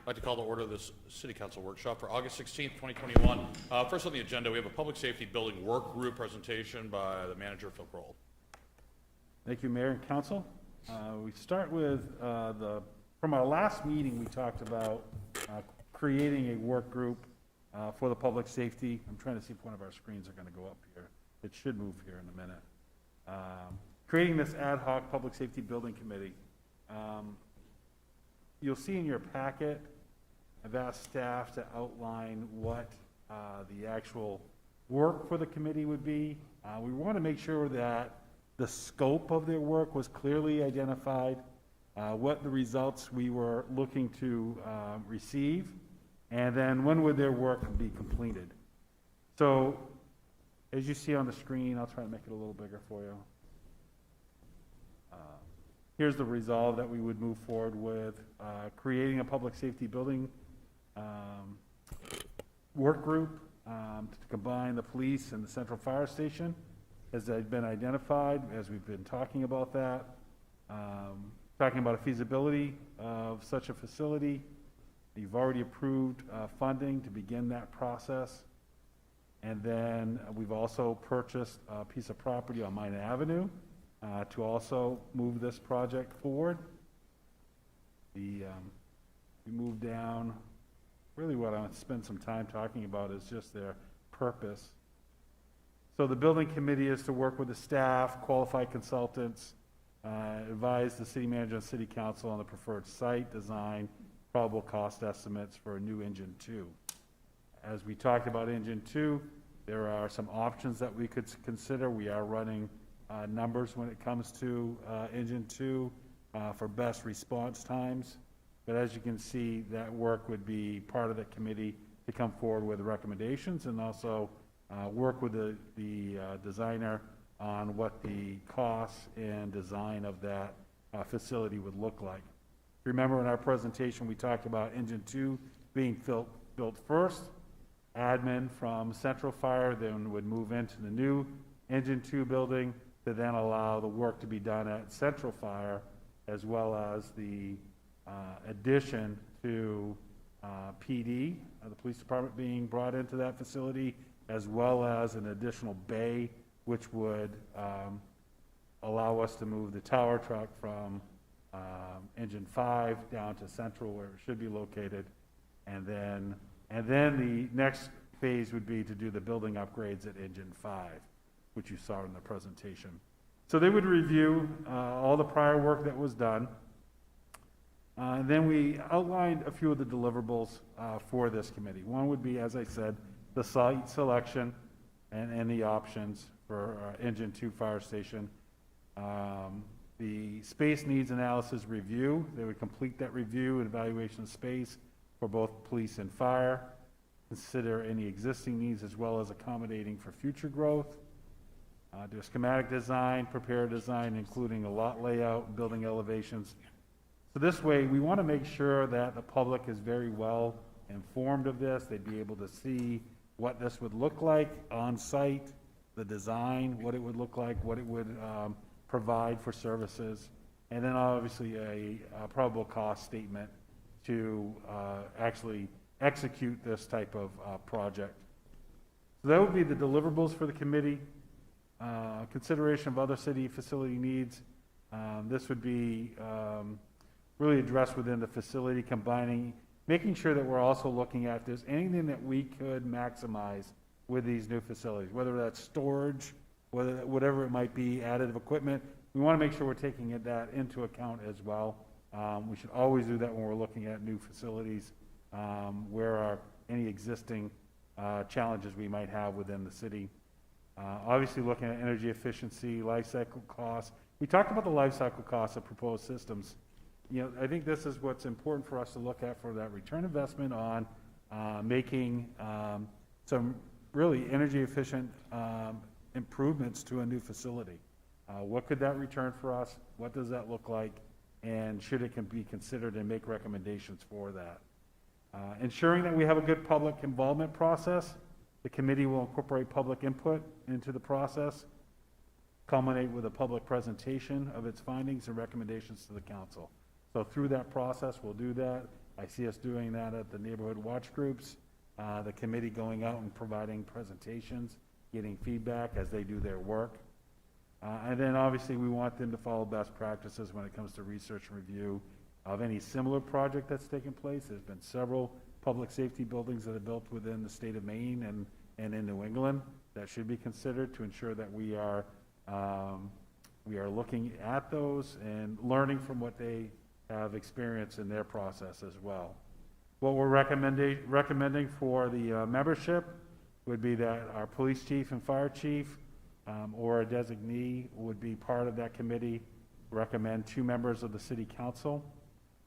I'd like to call to order this City Council workshop for August 16th, 2021. First on the agenda, we have a Public Safety Building Work Group presentation by the manager, Phil Kroll. Thank you, Mayor and Council. We start with from our last meeting, we talked about creating a work group for the public safety. I'm trying to see if one of our screens are going to go up here. It should move here in a minute. Creating this ad hoc public safety building committee. You'll see in your packet, I've asked staff to outline what the actual work for the committee would be. We want to make sure that the scope of their work was clearly identified, what the results we were looking to receive, and then when would their work be completed. So, as you see on the screen, I'll try to make it a little bigger for you. Here's the resolve that we would move forward with, creating a public safety building work group to combine the police and the central fire station as they've been identified, as we've been talking about that. Talking about a feasibility of such a facility. You've already approved funding to begin that process. And then we've also purchased a piece of property on Maine Avenue to also move this project forward. We move down. Really what I want to spend some time talking about is just their purpose. So the building committee is to work with the staff, qualified consultants, advise the city manager and city council on the preferred site, design, probable cost estimates for a new engine 2. As we talked about engine 2, there are some options that we could consider. We are running numbers when it comes to engine 2 for best response times. But as you can see, that work would be part of the committee to come forward with recommendations and also work with the designer on what the costs and design of that facility would look like. Remember in our presentation, we talked about engine 2 being built first. Admin from Central Fire then would move into the new engine 2 building to then allow the work to be done at Central Fire, as well as the addition to PD, the police department being brought into that facility, as well as an additional bay, which would allow us to move the tower truck from engine 5 down to Central, where it should be located, and then the next phase would be to do the building upgrades at engine 5, which you saw in the presentation. So they would review all the prior work that was done. And then we outlined a few of the deliverables for this committee. One would be, as I said, the site selection and the options for engine 2 fire station. The space needs analysis review. They would complete that review and evaluation of space for both police and fire. Consider any existing needs as well as accommodating for future growth. Do a schematic design, prepare a design including a lot layout, building elevations. So this way, we want to make sure that the public is very well informed of this. They'd be able to see what this would look like on site, the design, what it would look like, what it would provide for services, and then obviously a probable cost statement to actually execute this type of project. So that would be the deliverables for the committee. Consideration of other city facility needs. This would be really addressed within the facility, making sure that we're also looking at if there's anything that we could maximize with these new facilities, whether that's storage, whatever it might be, additive equipment. We want to make sure we're taking that into account as well. We should always do that when we're looking at new facilities, where are any existing challenges we might have within the city. Obviously looking at energy efficiency, life cycle costs. We talked about the life cycle costs of proposed systems. You know, I think this is what's important for us to look at for that return investment on making some really energy efficient improvements to a new facility. What could that return for us? What does that look like? And should it can be considered and make recommendations for that? Ensuring that we have a good public involvement process. The committee will incorporate public input into the process, culminate with a public presentation of its findings and recommendations to the council. So through that process, we'll do that. I see us doing that at the neighborhood watch groups, the committee going out and providing presentations, getting feedback as they do their work. And then obviously we want them to follow best practices when it comes to research and review of any similar project that's taken place. There's been several public safety buildings that are built within the state of Maine and in New England that should be considered to ensure that we are looking at those and learning from what they have experienced in their process as well. What we're recommending for the membership would be that our police chief and fire chief or a designee would be part of that committee. Recommend 2 members of the city council.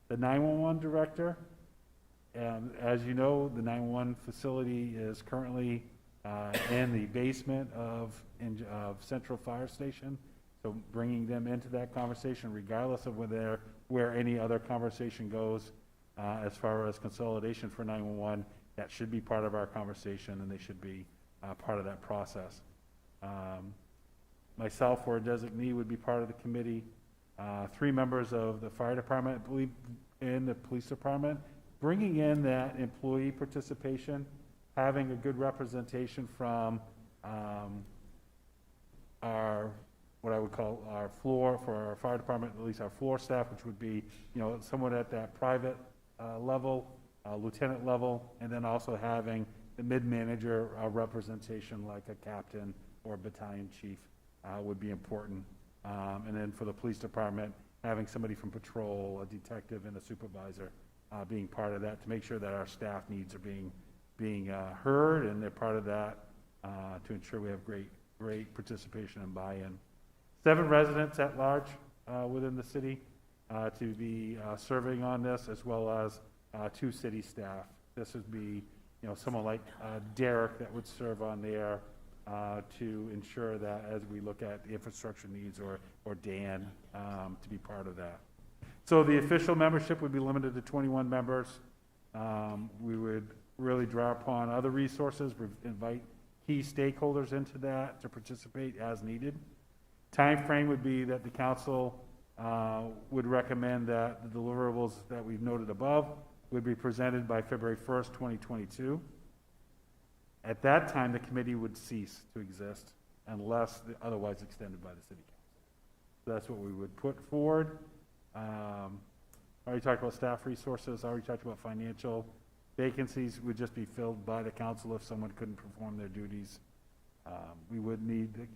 The 911 director, as you know, the 911 facility is currently in the basement of Central Fire Station. So bringing them into that conversation, regardless of where any other conversation goes, as far as consolidation for 911, that should be part of our conversation, and they should be part of that process. Myself or a designee would be part of the committee. 3 members of the fire department, I believe, in the police department, bringing in that employee participation, having a good representation from our, what I would call our floor, for our fire department, at least our floor staff, which would be, someone at that private level, lieutenant level, and then also having the mid-manager representation like a captain or a battalion chief would be important. And then for the police department, having somebody from patrol, a detective, and a supervisor being part of that to make sure that our staff needs are being heard, and they're part of that to ensure we have great participation and buy-in. 7 residents at large within the city to be serving on this, as well as 2 city staff. This would be, someone like Derek that would serve on there to ensure that as we look at the infrastructure needs, or Dan to be part of that. So the official membership would be limited to 21 members. We would really draw upon other resources, invite key stakeholders into that to participate as needed. Time frame would be that the council would recommend that the deliverables that we've noted above would be presented by February 1st, 2022. At that time, the committee would cease to exist unless otherwise extended by the city council. So that's what we would put forward. Already talked about staff resources, already talked about financial. Vacancies would just be filled by the council if someone couldn't perform their duties. It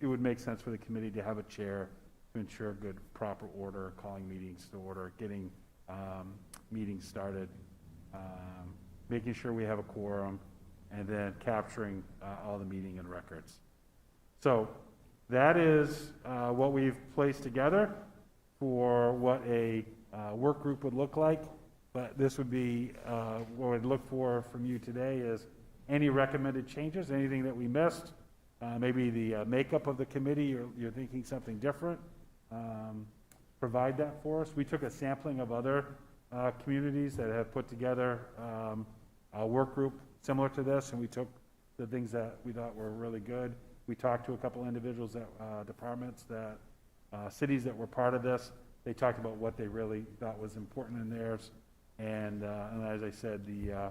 would make sense for the committee to have a chair to ensure good, proper order, calling meetings to order, getting meetings started, making sure we have a quorum, and then capturing all the meeting and records. So that is what we've placed together for what a work group would look like. But this would be, what I'd look for from you today is any recommended changes, anything that we missed, maybe the makeup of the committee, you're thinking something different. Provide that for us. We took a sampling of other communities that have put together a work group similar to this, and we took the things that we thought were really good. We talked to a couple individuals that departments that cities that were part of this. They talked about what they really thought was important in theirs, and as I said, the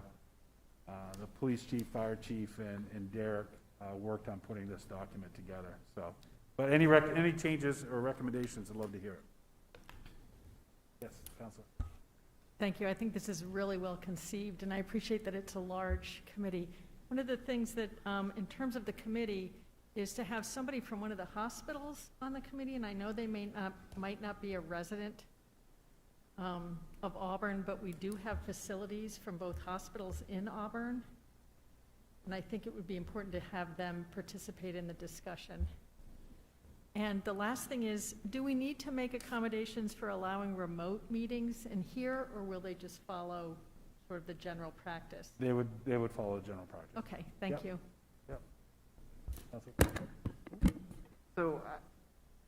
police chief, fire chief, and Derek worked on putting this document together. So, but any changes or recommendations, I'd love to hear it. Yes, Councilor. Thank you. I think this is really well conceived, and I appreciate that it's a large committee. One of the things that, in terms of the committee, is to have somebody from one of the hospitals on the committee, and I know they might not be a resident of Auburn, but we do have facilities from both hospitals in Auburn, and I think it would be important to have them participate in the discussion. And the last thing is, do we need to make accommodations for allowing remote meetings in here, or will they just follow sort of the general practice? They would follow the general practice. Okay, thank you. Yep. So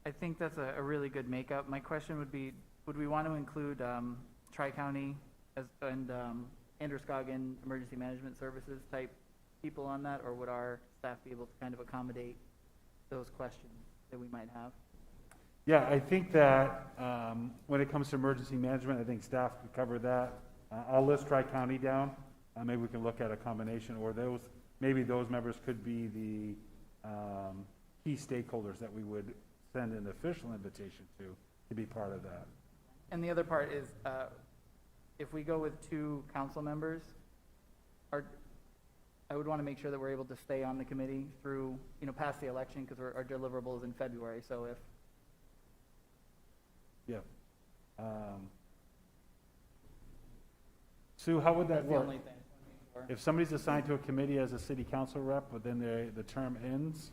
I think that's a really good makeup. My question would be, would we want to include Tri-County and Androscoggin Emergency Management Services type people on that, or would our staff be able to kind of accommodate those questions that we might have? Yeah, I think that when it comes to emergency management, I think staff could cover that. I'll list Tri-County down. Maybe we can look at a combination, or maybe those members could be the key stakeholders that we would send an official invitation to be part of that. And the other part is, if we go with 2 council members, I would want to make sure that we're able to stay on the committee through, past the election, because our deliverables in February, so if, Yeah. Sue, how would that that's the work? only thing. If somebody's assigned to a committee as a city council rep, but then the term ends,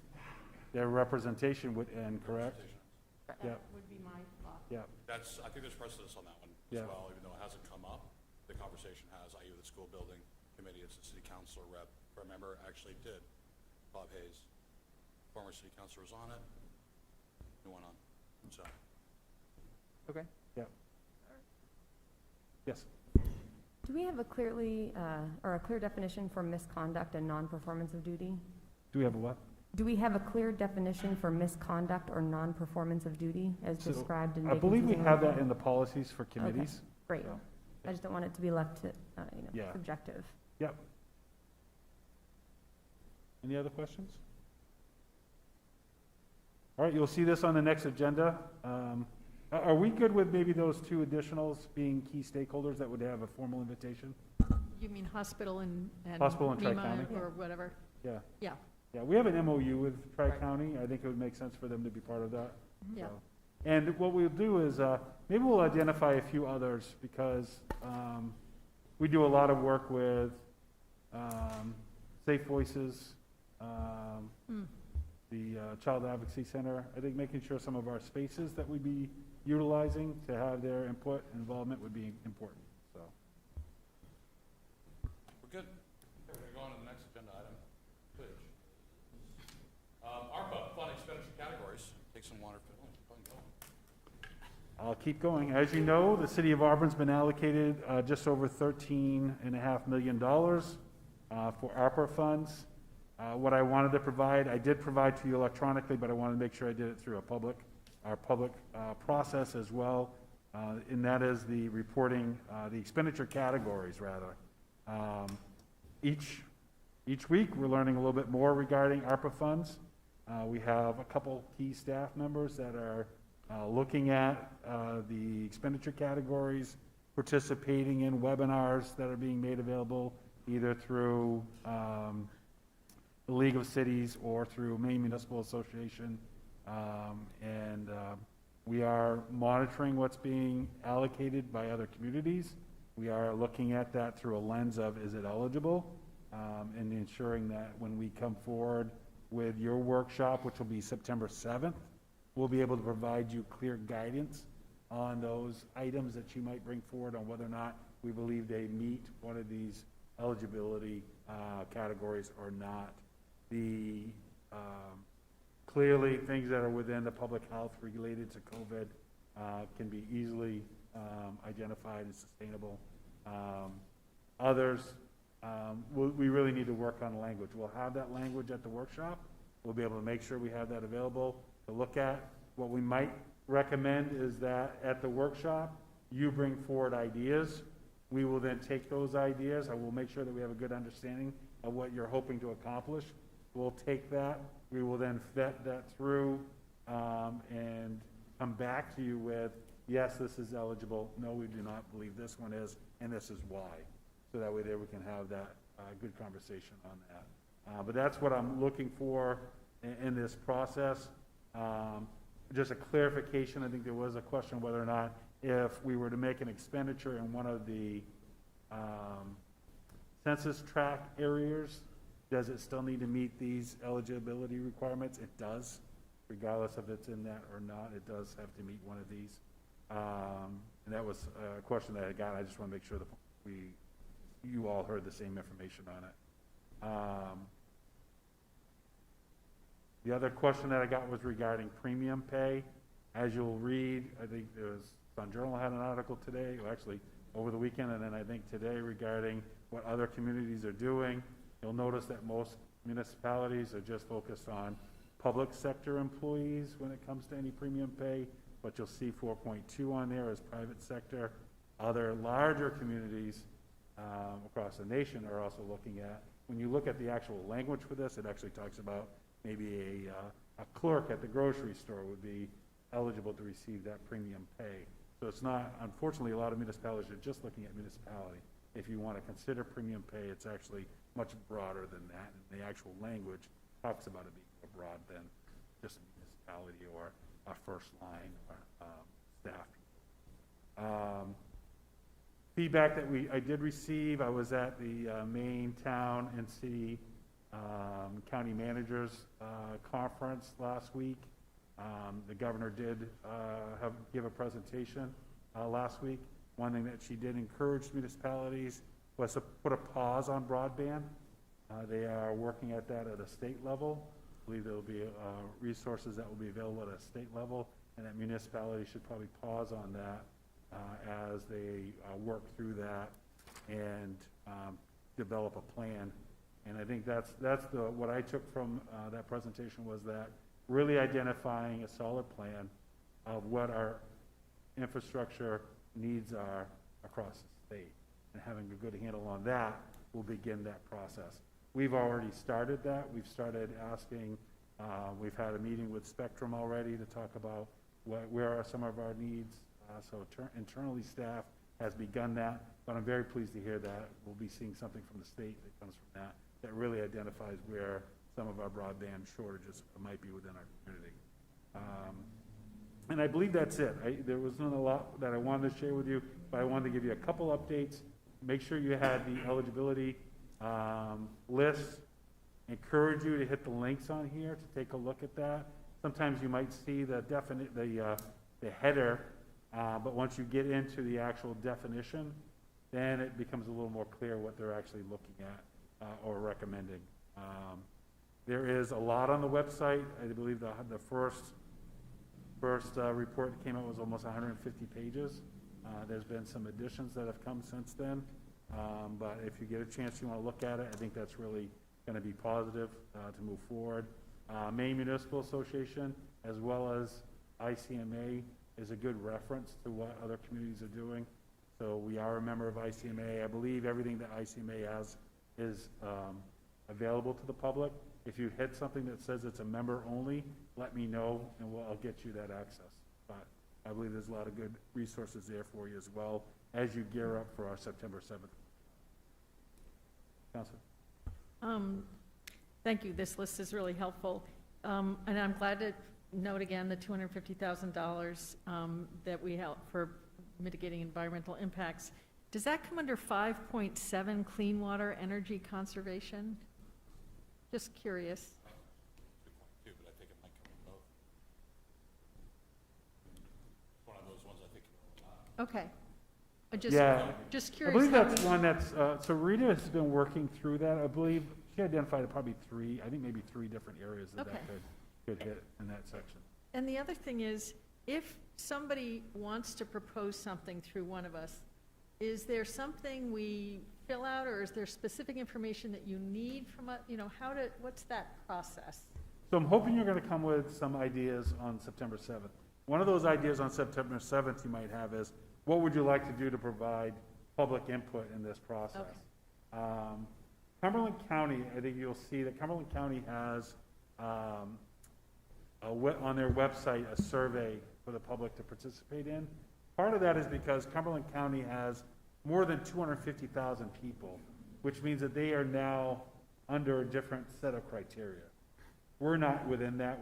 their representation would end, correct? Yeah. That would be my thought. Yeah, I think there's precedence on that one Yeah. as well, even though it hasn't come up. The conversation has, i.e. the school building committee, it's the city council rep. Remember, actually did. Bob Hayes, former city councilor, was on it. He went on, so. Okay. yeah. Yes, Do we have a clear definition for misconduct and non-performance of duty? do we have a what? Do we have a clear definition for misconduct or non-performance of duty as So, described in I believe we vacancies and have that removal? in the policies for committees. Great. So, I just don't want it to be left to, Yeah. subjective. Yep. Any other questions? All right, you'll see this on the next agenda. Are we good with maybe those 2 additionals being key stakeholders that would have a formal invitation? You mean hospital and Hospital and NEMA Tri-County? or whatever? Yeah. Yeah, Yeah, we have an MOU with Tri-County. I think it would make sense for them to be part of that. yeah. So. And what we'll do is, maybe we'll identify a few others, because we do a lot of work with Safe Voices, the Child Advocacy Center. I think making sure some of our spaces that we'd be utilizing to have their input and involvement would be important, so. We're good. Okay, we're gonna go on to the next agenda item, please. ARPA, fund expenditure categories. Take some water, Phil, and keep on going. I'll keep going. As you know, the city of Auburn's been allocated just over $13.5 million for ARPA funds. What I wanted to provide, I did provide to you electronically, but I wanted to make sure I did it through our public process as well, and that is the reporting, the expenditure categories, rather. Each week, we're learning a little bit more regarding ARPA funds. We have a couple key staff members that are looking at the expenditure categories, participating in webinars that are being made available either through the League of Cities or through Maine Municipal Association. We are monitoring what's being allocated by other communities. We are looking at that through a lens of, is it eligible? And ensuring that when we come forward with your workshop, which will be September 7th, we'll be able to provide you clear guidance on those items that you might bring forward on whether or not we believe they meet one of these eligibility categories or not. Clearly, things that are within the public health related to COVID can be easily identified as sustainable. Others, we really need to work on the language. We'll have that language at the workshop. We'll be able to make sure we have that available to look at. What we might recommend is that at the workshop, you bring forward ideas. We will then take those ideas. I will make sure that we have a good understanding of what you're hoping to accomplish. We'll take that. We will then vet that through and come back to you with, yes, this is eligible. No, we do not believe this one is, and this is why. So that way there we can have that good conversation on that. But that's what I'm looking for in this process. Just a clarification, I think there was a question whether or not if we were to make an expenditure in one of the census tract areas, does it still need to meet these eligibility requirements? It does, regardless if it's in that or not. It does have to meet one of these. And that was a question that I got. I just want to make sure that you all heard the same information on it. The other question that I got was regarding premium pay. As you'll read, I think Sun Journal had an article today, or actually over the weekend, and then I think today regarding what other communities are doing. You'll notice that most municipalities are just focused on public sector employees when it comes to any premium pay, but you'll see 4.2 on there as private sector. other larger communities across the nation are also looking at. When you look at the actual language for this, it actually talks about maybe a clerk at the grocery store would be eligible to receive that premium pay. So it's not, unfortunately, a lot of municipalities are just looking at municipality. If you want to consider premium pay, it's actually much broader than that, and the actual language talks about it being more broad than just a municipality or a first line staff. Feedback that I did receive, I was at the Maine Town and City County Managers Conference last week. The governor did give a presentation last week. One thing that she did encourage municipalities was to put a pause on broadband. They are working at that at a state level. I believe there will be resources that will be available at a state level, and that municipalities should probably pause on that as they work through that and develop a plan. And I think that's what I took from that presentation was that really identifying a solid plan of what our infrastructure needs are across the state, and having a good handle on that will begin that process. We've already started that. We've started asking, we've had a meeting with Spectrum already to talk about where are some of our needs. So internally staff has begun that, but I'm very pleased to hear that we'll be seeing something from the state that comes from that really identifies where some of our broadband shortages might be within our community. And I believe that's it. There wasn't a lot that I wanted to share with you, but I wanted to give you a couple updates. Make sure you had the eligibility lists. Encourage you to hit the links on here to take a look at that. Sometimes you might see the header, but once you get into the actual definition, then it becomes a little more clear what they're actually looking at or recommending. There is a lot on the website. I believe the first report that came out was almost 150 pages. There's been some additions that have come since then. But if you get a chance, you want to look at it, I think that's really going to be positive to move forward. Maine Municipal Association, as well as ICMA, is a good reference to what other communities are doing. So we are a member of ICMA. I believe everything that ICMA has is available to the public. If you hit something that says it's a member only, let me know and I'll get you that access. But I believe there's a lot of good resources there for you as well as you gear up for our September 7th. Councilor? Thank you. This list is really helpful. And I'm glad to note again the $250,000 that we have for mitigating environmental impacts. Does that come under 5.7 clean water energy conservation? Just curious. 2.2, but I think it might come in both. It's one of those ones I think. Okay. Just I curious. believe how that's we- one that's, so Rita has been working through that. I believe she identified probably three different areas that Okay. could hit in that section. And the other thing is, if somebody wants to propose something through one of us, is there something we fill out, or is there specific information that you need from us? What's that process? So I'm hoping you're going to come with some ideas on September 7th. One of those ideas on September 7th you might have is, what would you like to do to provide public input in this process? Cumberland County, I think you'll see that Cumberland County has on their website a survey for the public to participate in. Part of that is because Cumberland County has more than 250,000 people, which means that they are now under a different set of criteria. We're not within that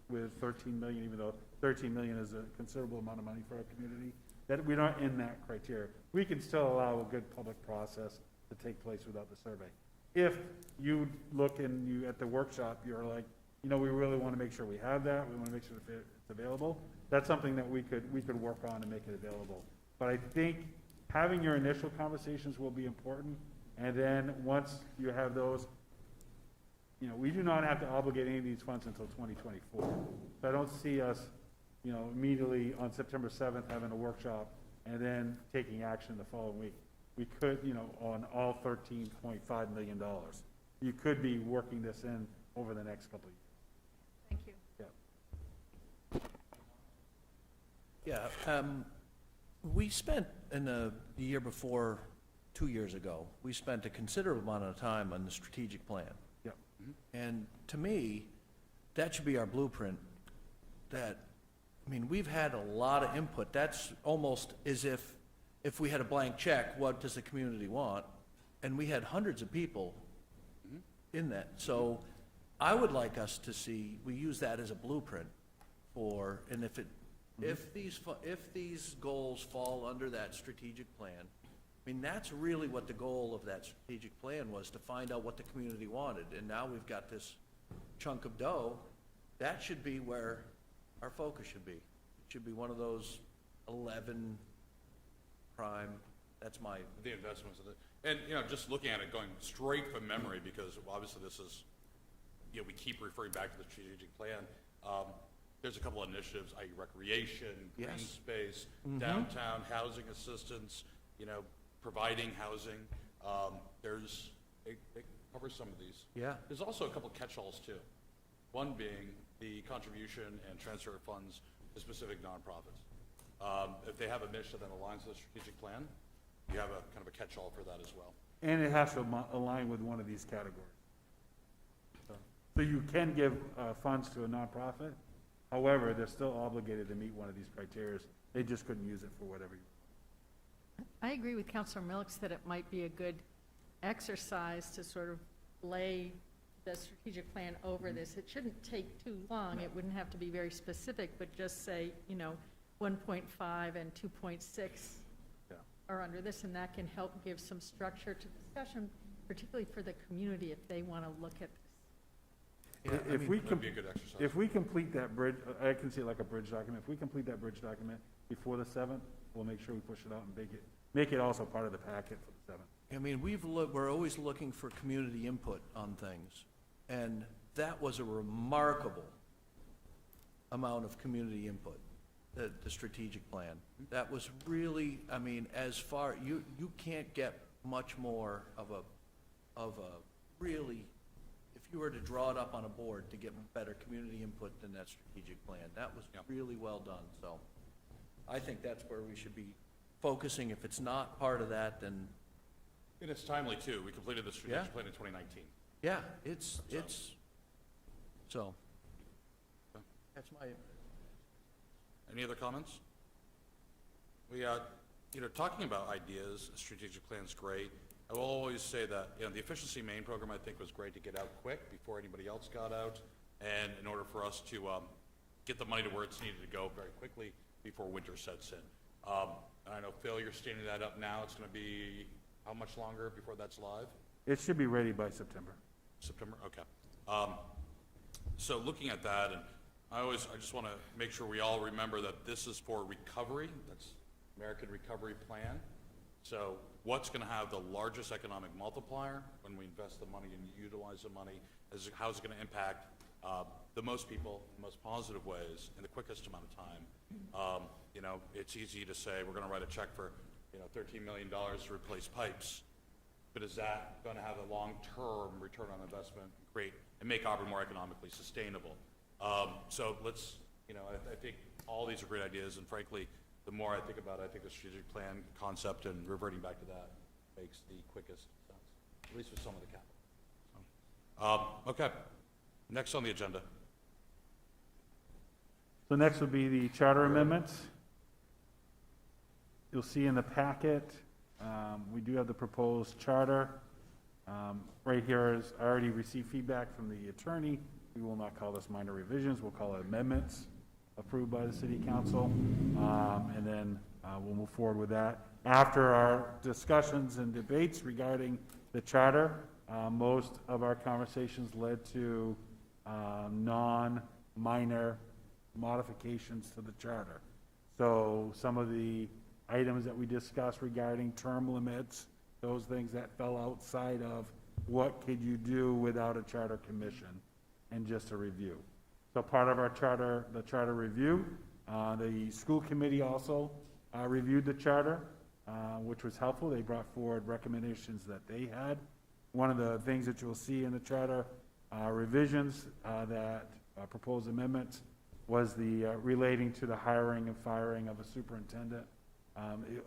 with 13 million, even though 13 million is a considerable amount of money for our community, that we're not in that criteria. We can still allow a good public process to take place without the survey. If you look and you, at the workshop, you're like, we really want to make sure we have that, we want to make sure it's available, that's something that we could work on and make it available. But I think having your initial conversations will be important, and then once you have those, we do not have to obligate any of these funds until 2024. So I don't see us, immediately on September 7th having a workshop and then taking action the following week. We could, on all $13.5 million. You could be working this in over the next couple of years. Thank you. Yeah. Yeah, We spent, in the year before, 2 years ago, we spent a considerable amount of time on the strategic plan. Yep. And to me, that should be our blueprint. That, I mean, we've had a lot of input. That's almost as if we had a blank check, what does the community want? And we had hundreds of people in that. So I would like us to see, we use that as a blueprint for, and if these goals fall under that strategic plan, I mean, that's really what the goal of that strategic plan was, to find out what the community wanted. And now we've got this chunk of dough. That should be where our focus should be. It should be one of those 11 prime, that's my, The investments in it. And, you know, just looking at it, going straight from memory, because obviously this is, you know, we keep referring back to the strategic plan. There's a couple of initiatives, i.e. recreation, green Yes. space, downtown housing assistance, you know, providing housing. It covers some of these. yeah. There's also a couple catch-alls too. One being the contribution and transfer of funds to specific nonprofits. If they have a mission that aligns with the strategic plan, you have a kind of a catch-all for that as well. And it has to align with one of these categories. So you can give funds to a nonprofit, however, they're still obligated to meet one of these criteria. They just couldn't use it for whatever. I agree with Councilor Milks that it might be a good exercise to sort of lay the strategic plan over this. It shouldn't take too long. It wouldn't have to be very specific, but just say, you know, 1.5 and 2.6 Yeah. are under this, and that can help give some structure to discussion, particularly for the community if they want to look at this. Yeah, I If mean, we That'd be a good exercise. If we complete that bridge, I can see it like a bridge document, if we complete that bridge document before the 7th, we'll make sure we push it out and make it also part of the packet for the 7th. I mean, we're always looking for community input on things, and that was a remarkable amount of community input, the strategic plan. That was really, I mean, as far, you can't get much more of a really, if you were to draw it up on a board to get better community input than that strategic plan. That was Yep. really well done, so I think that's where we should be focusing. If it's not part of that, then And it's timely too. We completed the strategic Yeah. plan in 2019. yeah, it's, so. Okay. That's my, Any other comments? We, you know, talking about ideas, a strategic plan's great. I will always say that, you know, the Efficiency Maine program, I think, was great to get out quick before anybody else got out, and in order for us to get the money to where it's needed to go very quickly before winter sets in. And I know, Phil, you're standing that up now. It's going to be how much longer before that's live? It should be ready by September. September, okay. So looking at that, and I just want to make sure we all remember that this is for recovery. That's American Recovery Plan. So what's going to have the largest economic multiplier when we invest the money and utilize the money? How is it going to impact the most people, the most positive ways, in the quickest amount of time? You know, it's easy to say we're going to write a check for, you know, $13 million to replace pipes. But is that going to have a long-term return on investment, and make Auburn more economically sustainable? So let's, you know, I think all these are great ideas, and frankly, the more I think about it, I think the strategic plan concept and reverting back to that makes the quickest sense, at least with some of the capital. So, okay, next on the agenda. So next would be the charter amendments. You'll see in the packet, we do have the proposed charter. Right here is, I already received feedback from the attorney. We will not call this minor revisions, we'll call it amendments approved by the city council. And then we'll move forward with that. After our discussions and debates regarding the charter, most of our conversations led to non-minor modifications to the charter. So some of the items that we discussed regarding term limits, those things that fell outside of what could you do without a charter commission and just a review. So part of our charter, the charter review, the school committee also reviewed the charter, which was helpful. They brought forward recommendations that they had. One of the things that you'll see in the charter revisions that proposed amendments was the relating to the hiring and firing of a superintendent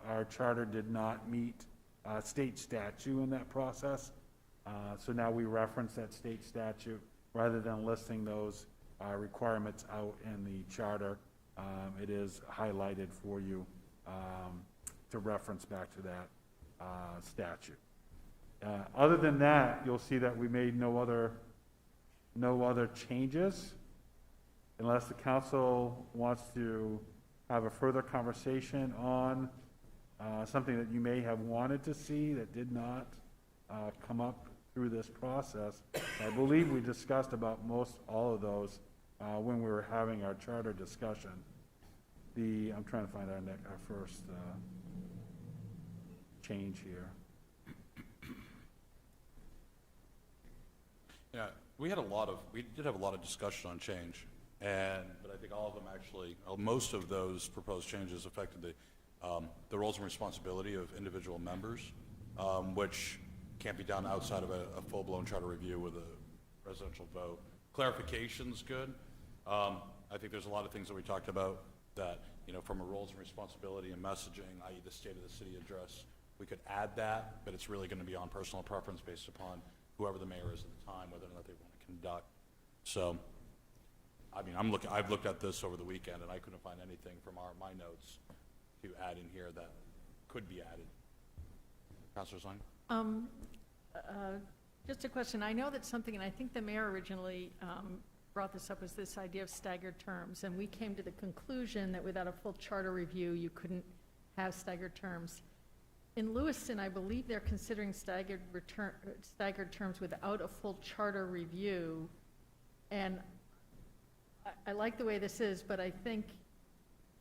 Our charter did not meet state statute in that process. So now we reference that state statute rather than listing those requirements out in the charter. It is highlighted for you to reference back to that statute. Other than that, you'll see that we made no other changes. Unless the council wants to have a further conversation on something that you may have wanted to see that did not come up through this process. I believe we discussed about most all of those when we were having our charter discussion. I'm trying to find our first change here. Yeah, we did have a lot of discussion on change, but I think all of them actually, most of those proposed changes affected the roles and responsibility of individual members, which can't be done outside of a full-blown charter review with a presidential vote. Clarification's good. I think there's a lot of things that we talked about that, from a roles and responsibility and messaging, i.e. the State of the City address, we could add that, but it's really going to be on personal preference based upon whoever the mayor is at the time, whether or not they want to conduct. So, I mean, I've looked at this over the weekend, and I couldn't find anything from my notes to add in here that could be added. Councilor Zine? Just a question. I know that something, and I think the mayor originally brought this up, was this idea of staggered terms, and we came to the conclusion that without a full charter review, you couldn't have staggered terms. In Lewiston, I believe they're considering staggered terms without a full charter review, and I like the way this is, but I think,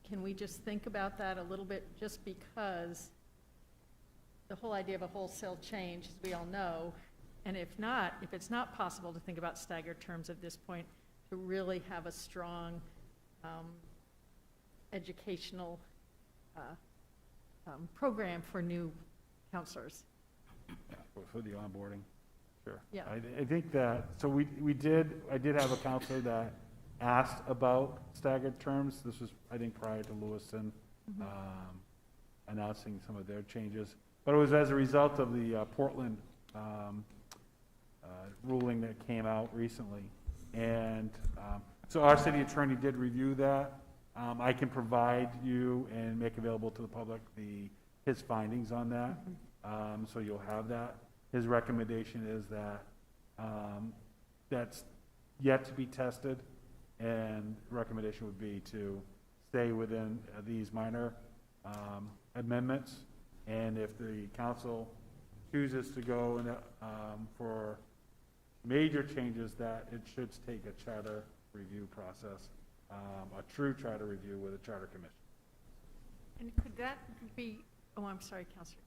can we just think about that a little bit, just because the whole idea of a wholesale change, as we all know, and if it's not possible to think about staggered terms at this point, to really have a strong educational program for new counselors. For the onboarding, sure. Yeah. I think that, so I did have a counselor that asked about staggered terms. This was, I think, prior to Lewiston announcing some of their changes. But it was as a result of the Portland ruling that came out recently. And so our city attorney did review that. I can provide you and make available to the public his findings on that. So you'll have that. His recommendation is that that's yet to be tested, and the recommendation would be to stay within these minor amendments. And if the council chooses to go for major changes, that it should take a charter review process, a true charter review with a charter commission. And could that be, I'm sorry, Counselor.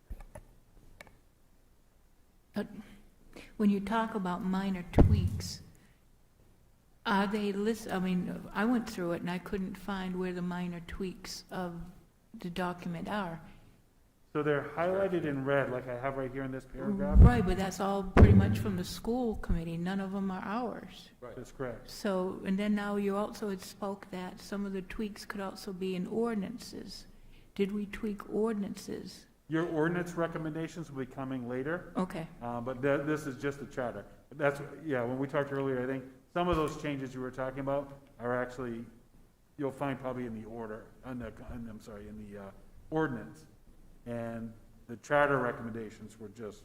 When you talk about minor tweaks, are they I went through it and I couldn't find where the minor tweaks of the document are. So they're highlighted in red, like I have right here in this paragraph? Right, but that's all pretty much from the school committee. None of them are ours. Right. That's correct. So, and then now you also had spoke that some of the tweaks could also be in ordinances. Did we tweak ordinances? Your ordinance recommendations will be coming later, Okay, but this is just a charter. When we talked earlier, I think some of those changes you were talking about are actually, you'll find probably in the ordinance. And the charter recommendations were just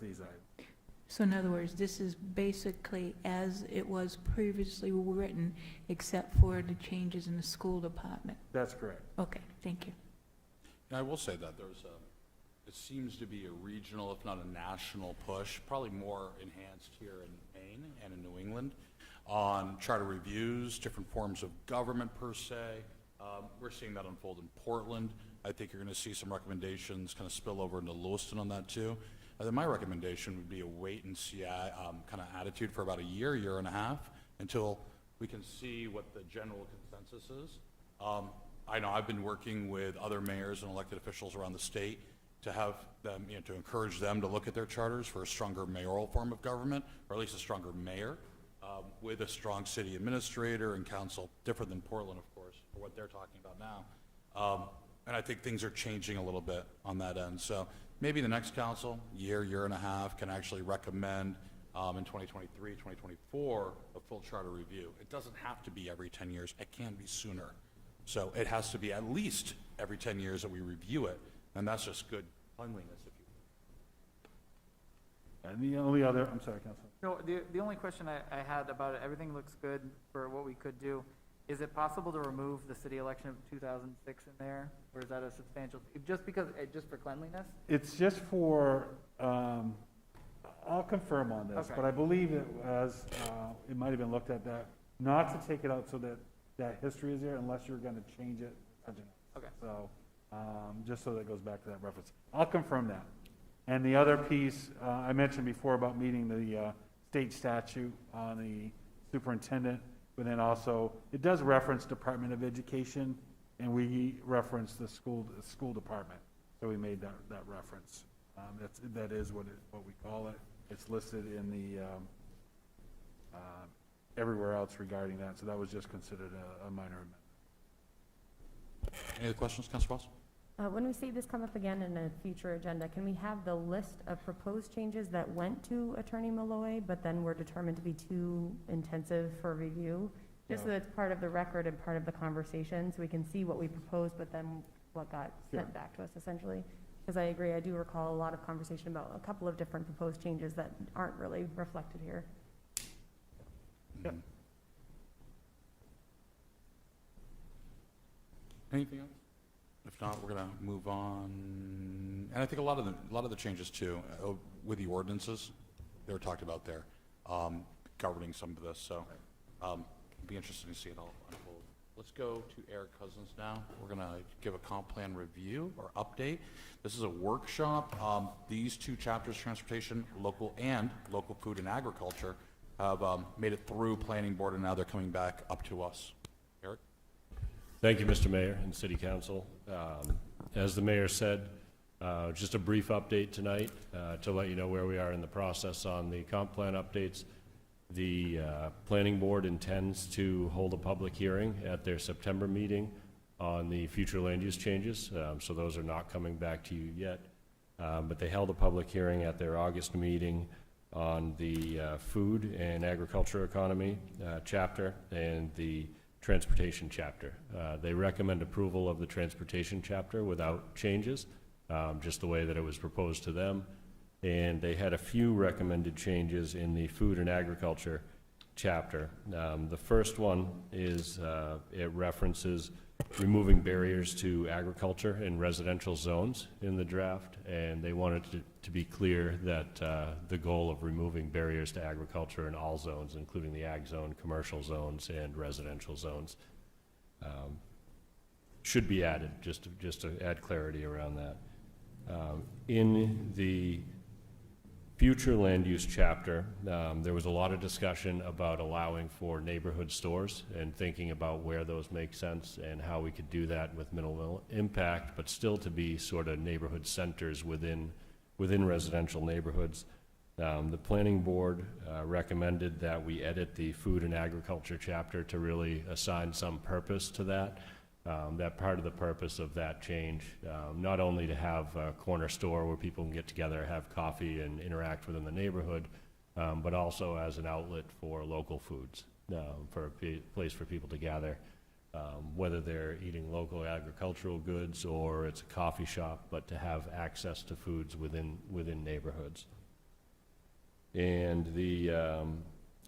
these items. so in other words, this is basically as it was previously written, except for the changes in the school department. That's correct. Okay, thank you. And I will say that it seems to be a regional, if not a national push, probably more enhanced here in Maine and in New England, on charter reviews, different forms of government per se. We're seeing that unfold in Portland. I think you're going to see some recommendations kind of spill over into Lewiston on that too. And then my recommendation would be a wait and see kind of attitude for about a year and a half, until we can see what the general consensus is. I know I've been working with other mayors and elected officials around the state to have them, to encourage them to look at their charters for a stronger mayoral form of government, or at least a stronger mayor, with a strong city administrator and council, different than Portland, of course, for what they're talking about now. And I think things are changing a little bit on that end. So maybe the next council, year and a half, can actually recommend in 2023, 2024, a full charter review. It doesn't have to be every 10 years. It can be sooner. So it has to be at least every 10 years that we review it, and that's just good cleanliness, if you And the only other, I'm sorry, Councilman. No, the only question I had about it, everything looks good for what we could do. Is it possible to remove the city election of 2006 in there? Or is that a substantial, just for cleanliness? It's just for, I'll confirm on this, Okay. but I believe it was, it might have been looked at that, not to take it out so that that history is there unless you're gonna change it. Okay. So, just so that goes back to that reference. I'll confirm that. And the other piece, I mentioned before about meeting the state statute on the superintendent, but then also, it does reference Department of Education, and we reference the school department. So we made that reference. That is what we call it. It's listed in the, everywhere else regarding that, so that was just considered a minor amendment. Any other questions, Councilor Boss? When we see this come up again in a future agenda, can we have the list of proposed changes that went to Attorney Malloy, but then were determined to be too intensive for review? Just so that it's part of the record and part of the conversation, so we can see what we proposed, but then what got sent back to us, essentially. Because I agree, I do recall a lot of conversation about a couple of different proposed changes that aren't really reflected here. Yep. Anything else? If not, we're gonna move on. And I think a lot of the changes too, with the ordinances, they were talked about there, governing some of this, so, be interested to see it all unfold. Let's go to Eric Cousins now. We're gonna give a comp plan review or update. This is a workshop. These two chapters, transportation, local food and agriculture, have, made it through planning board, and now they're coming back up to us. Eric? Thank you, Mr. Mayor and City Council. As the mayor said, just a brief update tonight to let you know where we are in the process on the comp plan updates. The planning board intends to hold a public hearing at their September meeting on the future land use changes, so those are not coming back to you yet. But they held a public hearing at their August meeting on the food and agriculture economy chapter and the transportation chapter. They recommend approval of the transportation chapter without changes, just the way that it was proposed to them. And they had a few recommended changes in the food and agriculture chapter. The first one is it references removing barriers to agriculture in residential zones in the draft, and they wanted to be clear that the goal of removing barriers to agriculture in all zones, including the ag zone, commercial zones, and residential zones, should be added, just to add clarity around that. In the future land use chapter, there was a lot of discussion about allowing for neighborhood stores and thinking about where those make sense and how we could do that with minimal impact, but still to be sort of neighborhood centers within residential neighborhoods. The planning board recommended that we edit the food and agriculture chapter to really assign some purpose to that. That part of the purpose of that change, not only to have a corner store where people can get together, have coffee, and interact within the neighborhood, but also as an outlet for local foods, for a place for people to gather, whether they're eating local agricultural goods or it's a coffee shop, but to have access to foods within neighborhoods. And the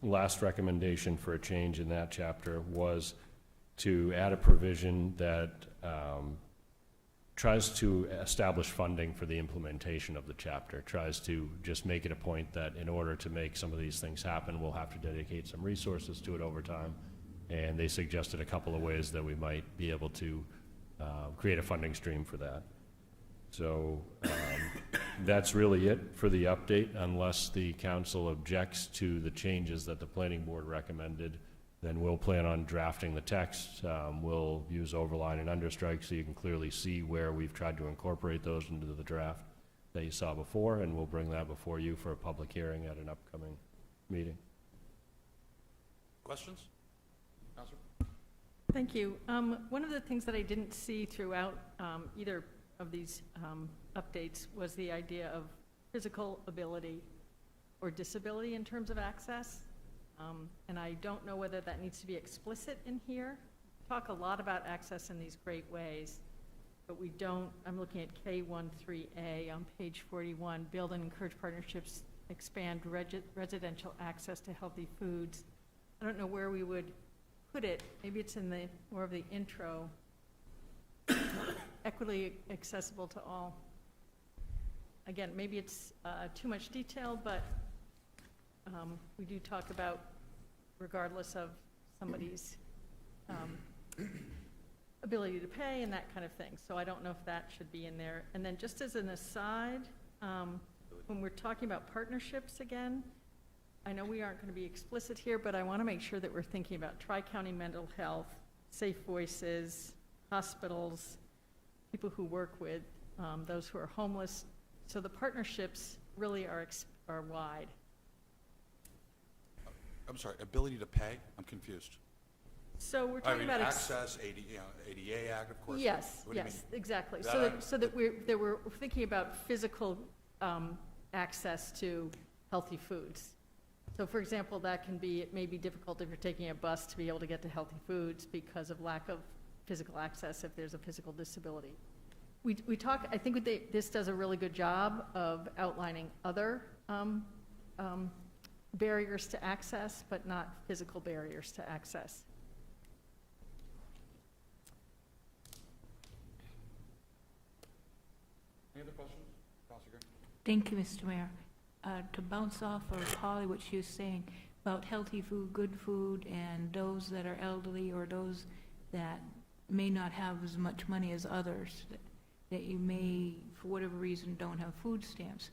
last recommendation for a change in that chapter was to add a provision that tries to establish funding for the implementation of the chapter, tries to just make it a point that in order to make some of these things happen, we'll have to dedicate some resources to it over time. And they suggested a couple of ways that we might be able to create a funding stream for that. So that's really it for the update, unless the council objects to the changes that the planning board recommended. Then we'll plan on drafting the text. We'll use overline and understrike so you can clearly see where we've tried to incorporate those into the draft that you saw before, and we'll bring that before you for a public hearing at an upcoming meeting. Questions? Counselor? Thank you. One of the things that I didn't see throughout either of these updates was the idea of physical ability or disability in terms of access. And I don't know whether that needs to be explicit in here. Talk a lot about access in these great ways, but we don't. I'm looking at K13A on page 41, build and encourage partnerships, expand residential access to healthy foods. I don't know where we would put it. Maybe it's in the more of the intro. Equity accessible to all. Again, maybe it's too much detail, but we do talk about regardless of somebody's ability to pay and that kind of thing. So I don't know if that should be in there. And then just as an aside, when we're talking about partnerships again, I know we aren't going to be explicit here, but I want to make sure that we're thinking about Tri-County Mental Health, Safe Voices, hospitals, people who work with those who are homeless. So the partnerships really are wide. I'm sorry, ability to pay? I'm confused. So we're I talking mean, about access, ADA Act, of course. yes, What do you yes, mean? exactly. That So that we're thinking about physical access to healthy foods. So for example, that can be, it may be difficult if you're taking a bus to be able to get to healthy foods because of lack of physical access if there's a physical disability. We talk, I think this does a really good job of outlining other barriers to access, but not physical barriers to access. Any other questions? Counselor Green? Thank you, Mr. Mayor. To bounce off of Holly, what she was saying about healthy food, good food, and those that are elderly or those that may not have as much money as others, that you may, for whatever reason, don't have food stamps.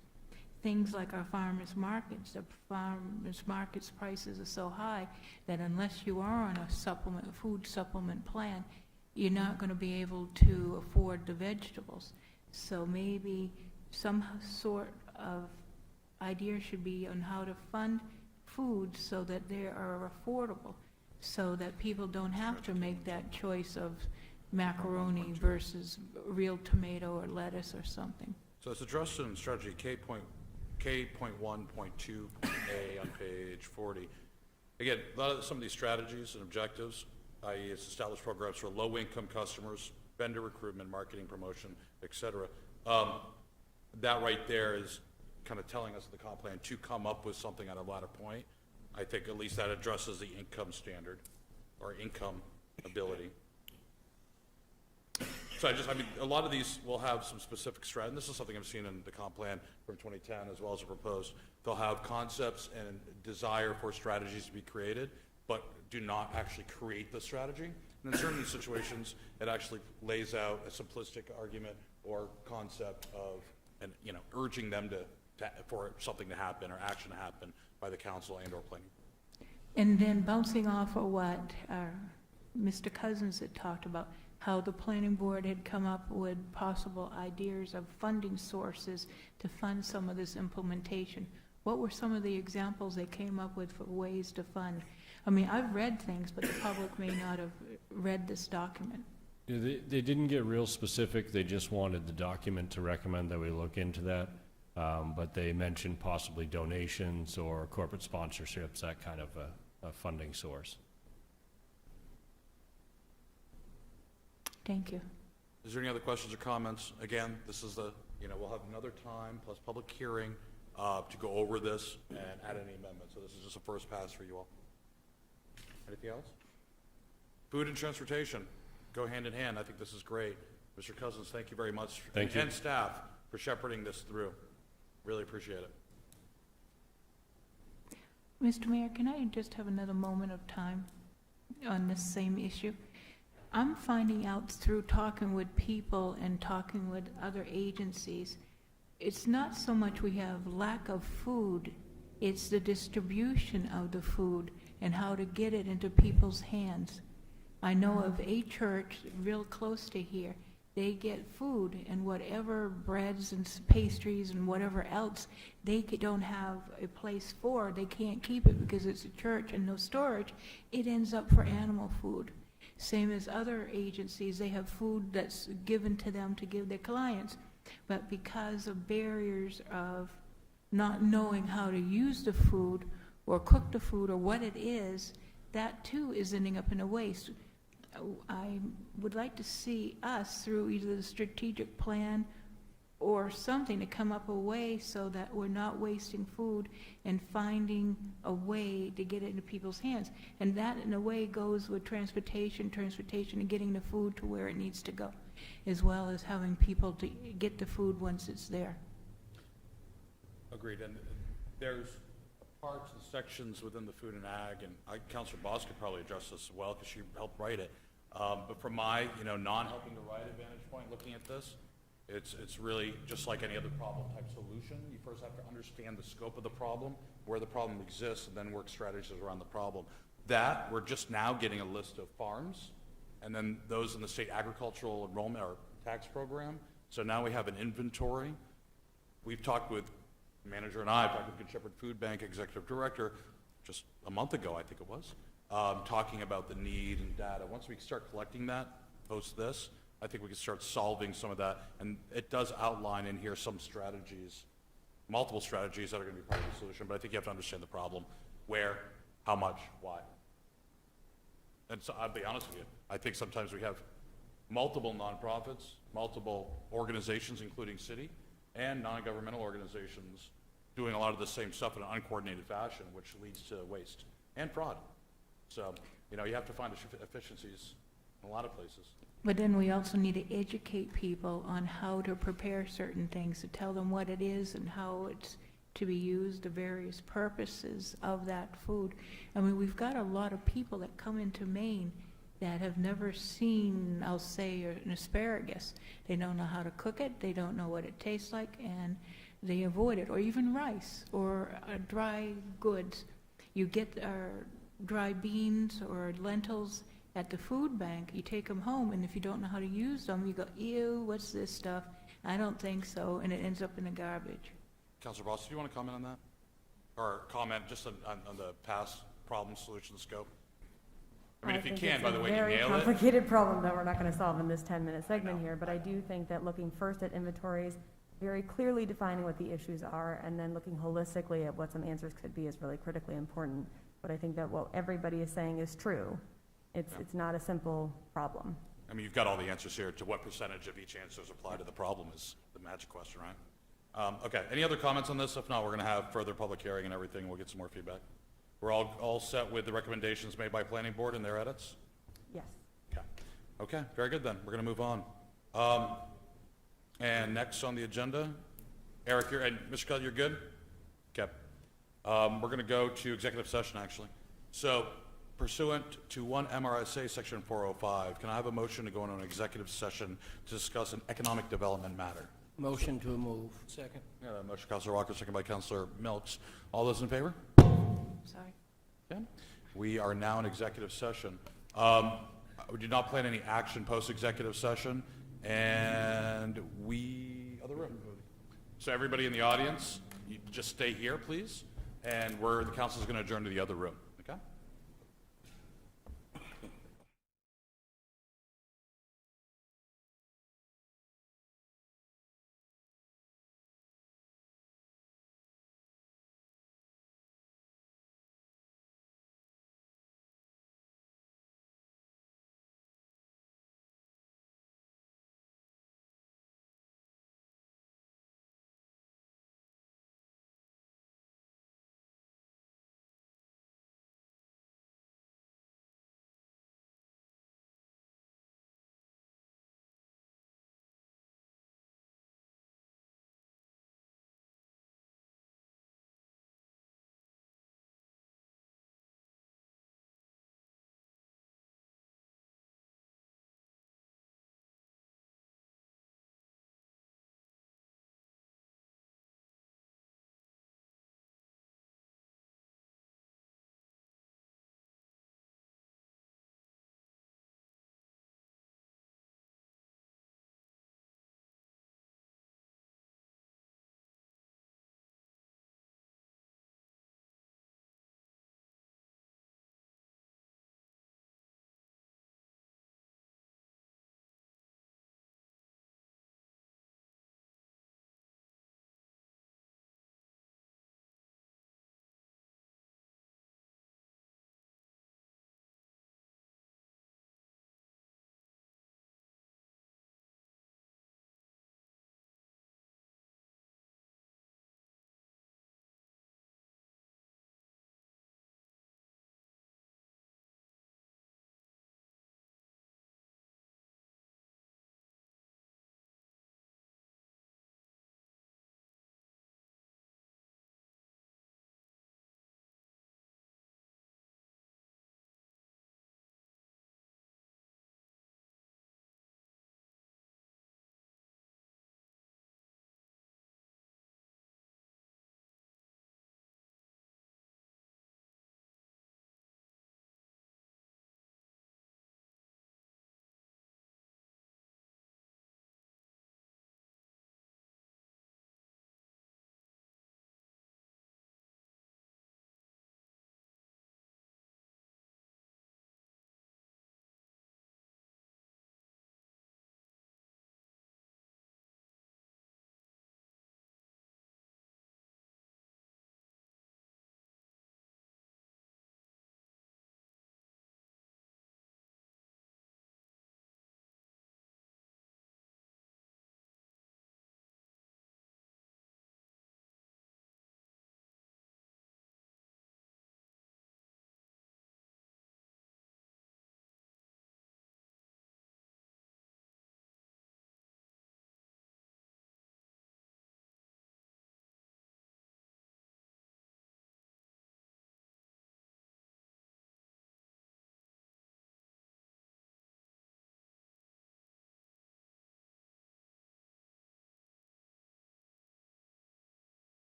Things like our farmers markets, the farmers markets prices are so high that unless you are on a food supplement plan, you're not going to be able to afford the vegetables. So maybe some sort of idea should be on how to fund food so that they are affordable, so that people don't have to make that choice of macaroni versus real tomato or lettuce or something. So it's addressed in strategy K.1.2A on page 40. Again, some of these strategies and objectives, i.e. it's established programs for low-income customers, vendor recruitment, marketing, promotion, et cetera. That right there is kind of telling us the comp plan to come up with something at a latter point. I think at least that addresses the income standard or income ability. So I mean, a lot of these will have some specific strategy. This is something I've seen in the comp plan from 2010 as well as the proposed. They'll have concepts and desire for strategies to be created, but do not actually create the strategy. And in certain situations, it actually lays out a simplistic argument or concept of, and urging them for something to happen or action to happen by the council and or planning. And then bouncing off of what Mr. Cousins had talked about, how the planning board had come up with possible ideas of funding sources to fund some of this implementation. What were some of the examples they came up with for ways to fund? I mean, I've read things, but the public may not have read this document. Yeah, they didn't get real specific. They just wanted the document to recommend that we look into that. But they mentioned possibly donations or corporate sponsorships, that kind of a funding source. Thank you. Is there any other questions or comments? Again, this is we'll have another time plus public hearing to go over this and add any amendments. So this is just a first pass for you all. Anything else? Food and transportation go hand in hand. I think this is great. Mr. Cousins, thank you very much. Thank you. And staff for shepherding this through. Really appreciate it. Mr. Mayor, can I just have another moment of time on this same issue? I'm finding out through talking with people and talking with other agencies, it's not so much we have lack of food, it's the distribution of the food and how to get it into people's hands. I know of a church real close to here, they get food and whatever breads and pastries and whatever else they don't have a place for, they can't keep it because it's a church and no storage, it ends up for animal food. same as other agencies. They have food that's given to them to give their clients. But because of barriers of not knowing how to use the food or cook the food or what it is, that too is ending up in a waste. I would like to see us, through either the strategic plan or something, to come up a way so that we're not wasting food and finding a way to get it into people's hands. And that, in a way, goes with transportation and getting the food to where it needs to go, as well as having people to get the food once it's there. Agreed, and there's parts and sections within the food and ag, and Councilor Boss could probably address this as well, because she helped write it. But from my, non-helping to write advantage point, looking at this, it's really just like any other problem type solution. You first have to understand the scope of the problem, where the problem exists, and then work strategies around the problem. That, we're just now getting a list of farms, and then those in the state agricultural enrollment or tax program. So now we have an inventory. We've talked with manager and I talked with Good Shepherd Food Bank executive director just a month ago, I think it was, talking about the need and data. Once we start collecting that, post this, I think we can start solving some of that. And it does outline in here some strategies, multiple strategies that are going to be part of the solution, but I think you have to understand the problem. Where, how much, why. And so I'll be honest with you, I think sometimes we have multiple nonprofits, multiple organizations, including city, and non-governmental organizations doing a lot of the same stuff in an uncoordinated fashion, which leads to waste and fraud. So, you have to find efficiencies in a lot of places. But then we also need to educate people on how to prepare certain things, to tell them what it is and how it's to be used, the various purposes of that food. I mean, we've got a lot of people that come into Maine that have never seen, I'll say, an asparagus. They don't know how to cook it, they don't know what it tastes like, and they avoid it. Or even rice or dry goods. You get dry beans or lentils at the food bank, you take them home, and if you don't know how to use them, you go, ew, what's this stuff? I don't think so, and it ends up in the garbage. Councilor Boss, do you want to comment on that? Or comment just on the past problem solution scope? I mean, if you can, by the way, you nail It's a very it. complicated problem that we're not going to solve in this 10-minute segment here, but I do think that looking first at inventories, very clearly defining what the issues are, and then looking holistically at what some answers could be is really critically important. But I think that what everybody is saying is true. It's not a simple problem. I mean, you've got all the answers here to what percentage of each answer is applied to the problem is the magic question, right? Okay, any other comments on this? If not, we're going to have further public hearing and everything. We'll get some more feedback. We're all set with the recommendations made by planning board and their edits? Yes. Okay, very good then. We're going to move on. And next on the agenda, Eric, and Mr. Kelly, you're good? Okay. We're going to go to executive session, actually. So pursuant to 1 MRSA Section 405, can I have a motion to go into an executive session to discuss an economic development matter? Motion to move. Second. Motion, Councilor Walker, second by Councilor Milks. All those in favor? Sorry. Okay. We are now in executive session. We do not plan any action post-executive session, and other room. So everybody in the audience, you just stay here, please, and the council is going to adjourn to the other room.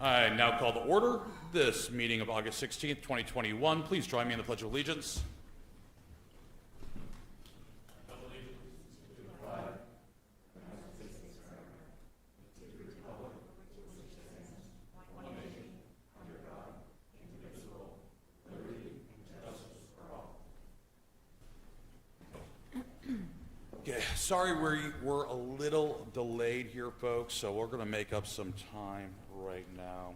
I now call to order this meeting of August 16th, 2021. Please join me in the Pledge of Allegiance. Okay, sorry we're a little delayed here, folks, so we're going to make up some time right now.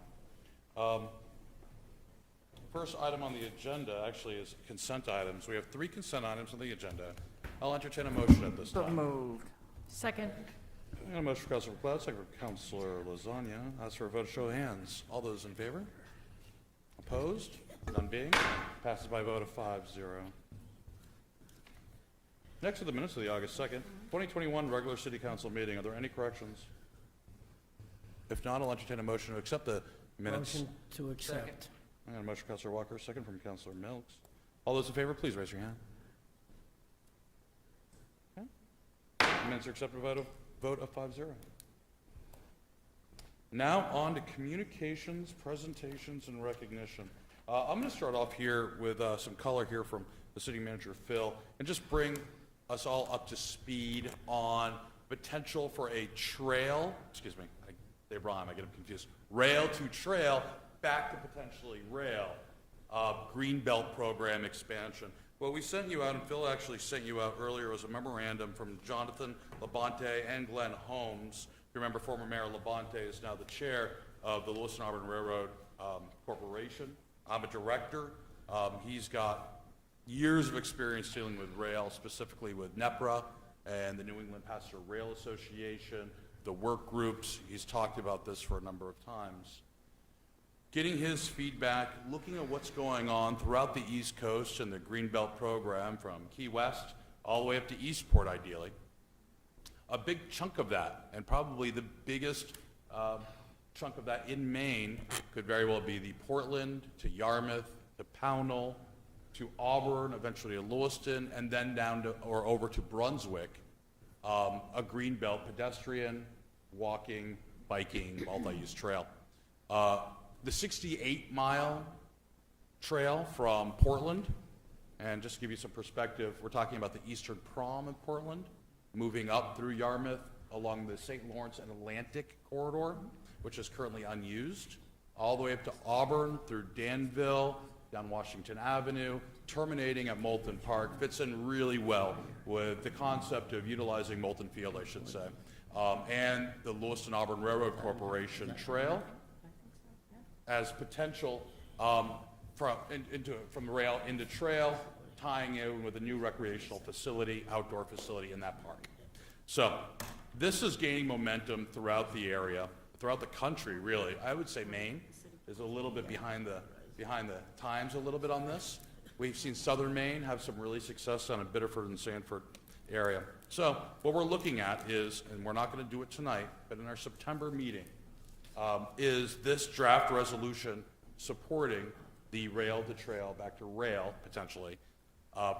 First item on the agenda actually is consent items. We have 3 consent items on the agenda. I'll entertain a motion at this So time. moved. Second. I got a motion for Councilor McLeod, second for Councilor Lasagna. Ask for a vote of show of hands. All those in favor? Opposed? None being? Passes by a vote of 5-0. Next are the minutes of the August 2nd, 2021 regular city council meeting. Are there any corrections? If not, I'll entertain a motion to accept the minutes. Motion to accept. I got a motion from Councilor Walker, second from Councilor Milks. All those in favor, please raise your hand. Okay. The minutes are accepted by a vote of 5-0. Now on to communications, presentations, and recognition. I'm going to start off here with some color here from the city manager, Phil, and just bring us all up to speed on potential for a trail, excuse me, they rhyme, I get them confused, rail to trail, back to potentially rail, Greenbelt program expansion. What we sent you out, and Phil actually sent you out earlier, was a memorandum from Jonathan Labonte and Glenn Holmes. You remember former Mayor Labonte is now the chair of the Lewis and Auburn Railroad Corporation. I'm a director. He's got years of experience dealing with rail, specifically with NEPRA and the New England Passenger Rail Association, the work groups. He's talked about this for a number of times. Getting his feedback, looking at what's going on throughout the East Coast and the Greenbelt program from Key West all the way up to Eastport, ideally. A big chunk of that, and probably the biggest chunk of that in Maine, could very well be the Portland to Yarmouth to Pownell to Auburn, eventually to Lewiston, and then down to or over to Brunswick, a Greenbelt pedestrian, walking, biking, multi-use trail. The 68-mile trail from Portland, and just to give you some perspective, we're talking about the Eastern Prom in Portland, moving up through Yarmouth along the St. Lawrence and Atlantic corridor, which is currently unused, all the way up to Auburn through Danville, down Washington Avenue, terminating at Moulton Park. Fits in really well with the concept of utilizing Moulton Field, I should say, and the Lewiston Auburn Railroad Corporation Trail as potential from rail into trail, tying in with a new recreational facility, outdoor facility in that park. So this is gaining momentum throughout the area, throughout the country, really. I would say Maine is a little bit behind the times a little bit on this. We've seen Southern Maine have some really success on a Biddeford and Sanford area. So what we're looking at is, and we're not going to do it tonight, but in our September meeting, is this draft resolution supporting the rail to trail, back to rail, potentially,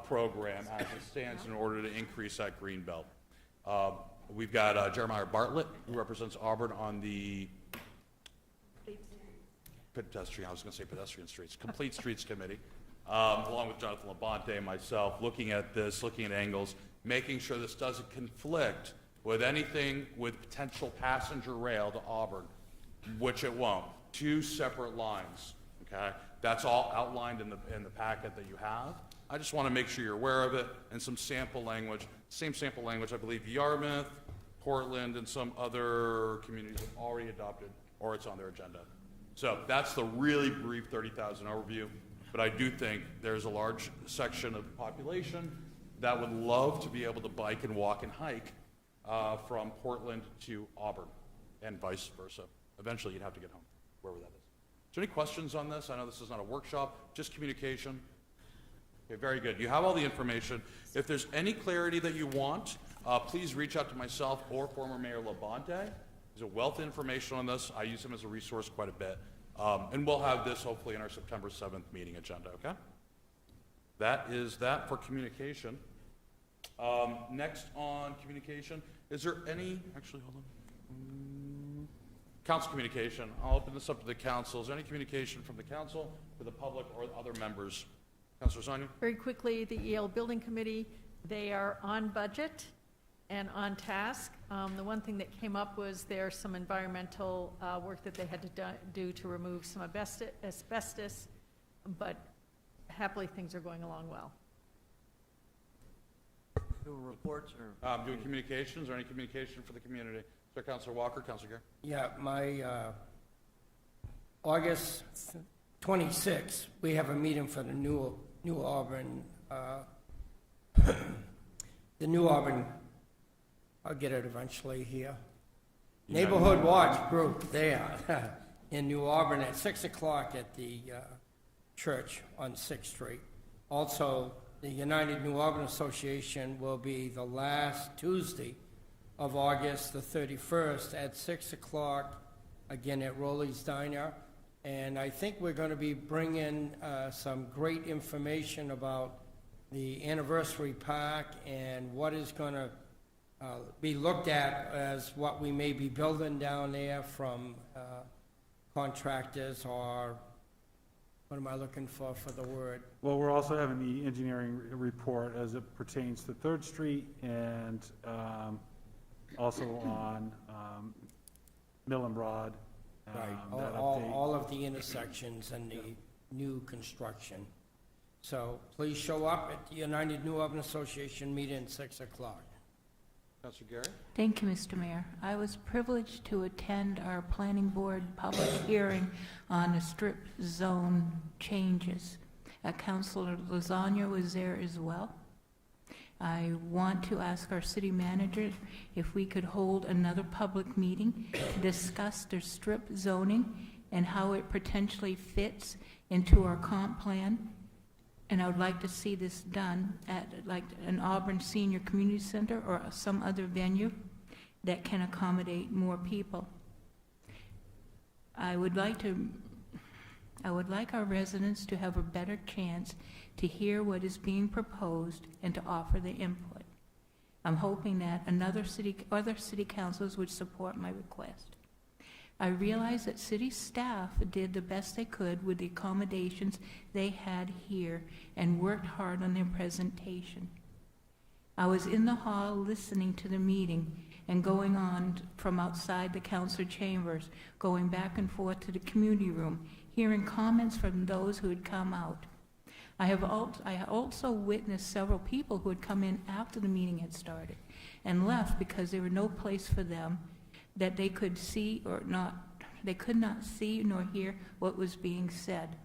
program as it stands in order to increase that green belt. We've got Jeremiah Bartlett, who represents Auburn on the pedestrian streets, Complete Streets Committee, along with Jonathan Labonte and myself, looking at this, looking at angles, making sure this doesn't conflict with anything with potential passenger rail to Auburn, which it won't. 2 separate lines, okay? That's all outlined in the packet that you have. I just want to make sure you're aware of it, and some sample language, same sample language, I believe Yarmouth, Portland, and some other communities have already adopted, or it's on their agenda. So that's the really brief 30,000 overview, but I do think there's a large section of the population that would love to be able to bike and walk and hike from Portland to Auburn, and vice versa. Eventually, you'd have to get home, wherever that is. So any questions on this? I know this is not a workshop, just communication. Okay, very good. You have all the information. If there's any clarity that you want, please reach out to myself or former Mayor Labonte. There's a wealth of information on this. I use him as a resource quite a bit. And we'll have this hopefully in our September 7th meeting agenda, okay? That is that for communication. Next on communication, is there any, actually, hold on. council communication. I'll open this up to the council. Is there any communication from the council to the public or other members? Councilor Sonia? Very quickly, the EL Building Committee, they are on budget and on task. The one thing that came up was there's some environmental work that they had to do to remove some asbestos, but happily, things are going along well. Do reports or? Doing communications or any communication for the community? Sir, Councilor Walker, Councilor Gare? Yeah, my, August 26th, we have a meeting for the New Auburn, the New Auburn, I'll get it eventually here. Neighborhood Watch Group there in New Auburn at 6 o'clock at the church on 6th Street. Also, the United New Auburn Association will be the last Tuesday of August, the 31st, at 6 o'clock, again at Rowley's Diner. And I think we're going to be bringing some great information about the anniversary park and what is going to be looked at as what we may be building down there from contractors, or what am I looking for the word? Well, we're also having the engineering report as it pertains to Third Street and also on Mill and Broad. Right, that update. all of the intersections and the new construction. So please show up at the United New Auburn Association meeting at 6 o'clock. Councilor Gare? Thank you, Mr. Mayor. I was privileged to attend our planning board public hearing on the strip zone changes. Councilor Lasagna was there as well. I want to ask our city manager if we could hold another public meeting to discuss the strip zoning and how it potentially fits into our comp plan. And I would like to see this done at like an Auburn Senior Community Center or some other venue that can accommodate more people. I would like our residents to have a better chance to hear what is being proposed and to offer their input. I'm hoping that other city councils would support my request. I realize that city staff did the best they could with the accommodations they had here and worked hard on their presentation. I was in the hall listening to the meeting and going on from outside the council chambers, going back and forth to the community room, hearing comments from those who had come out. I also witnessed several people who had come in after the meeting had started and left because there were no place for them, that they could see or not, they could not see nor hear what was being said.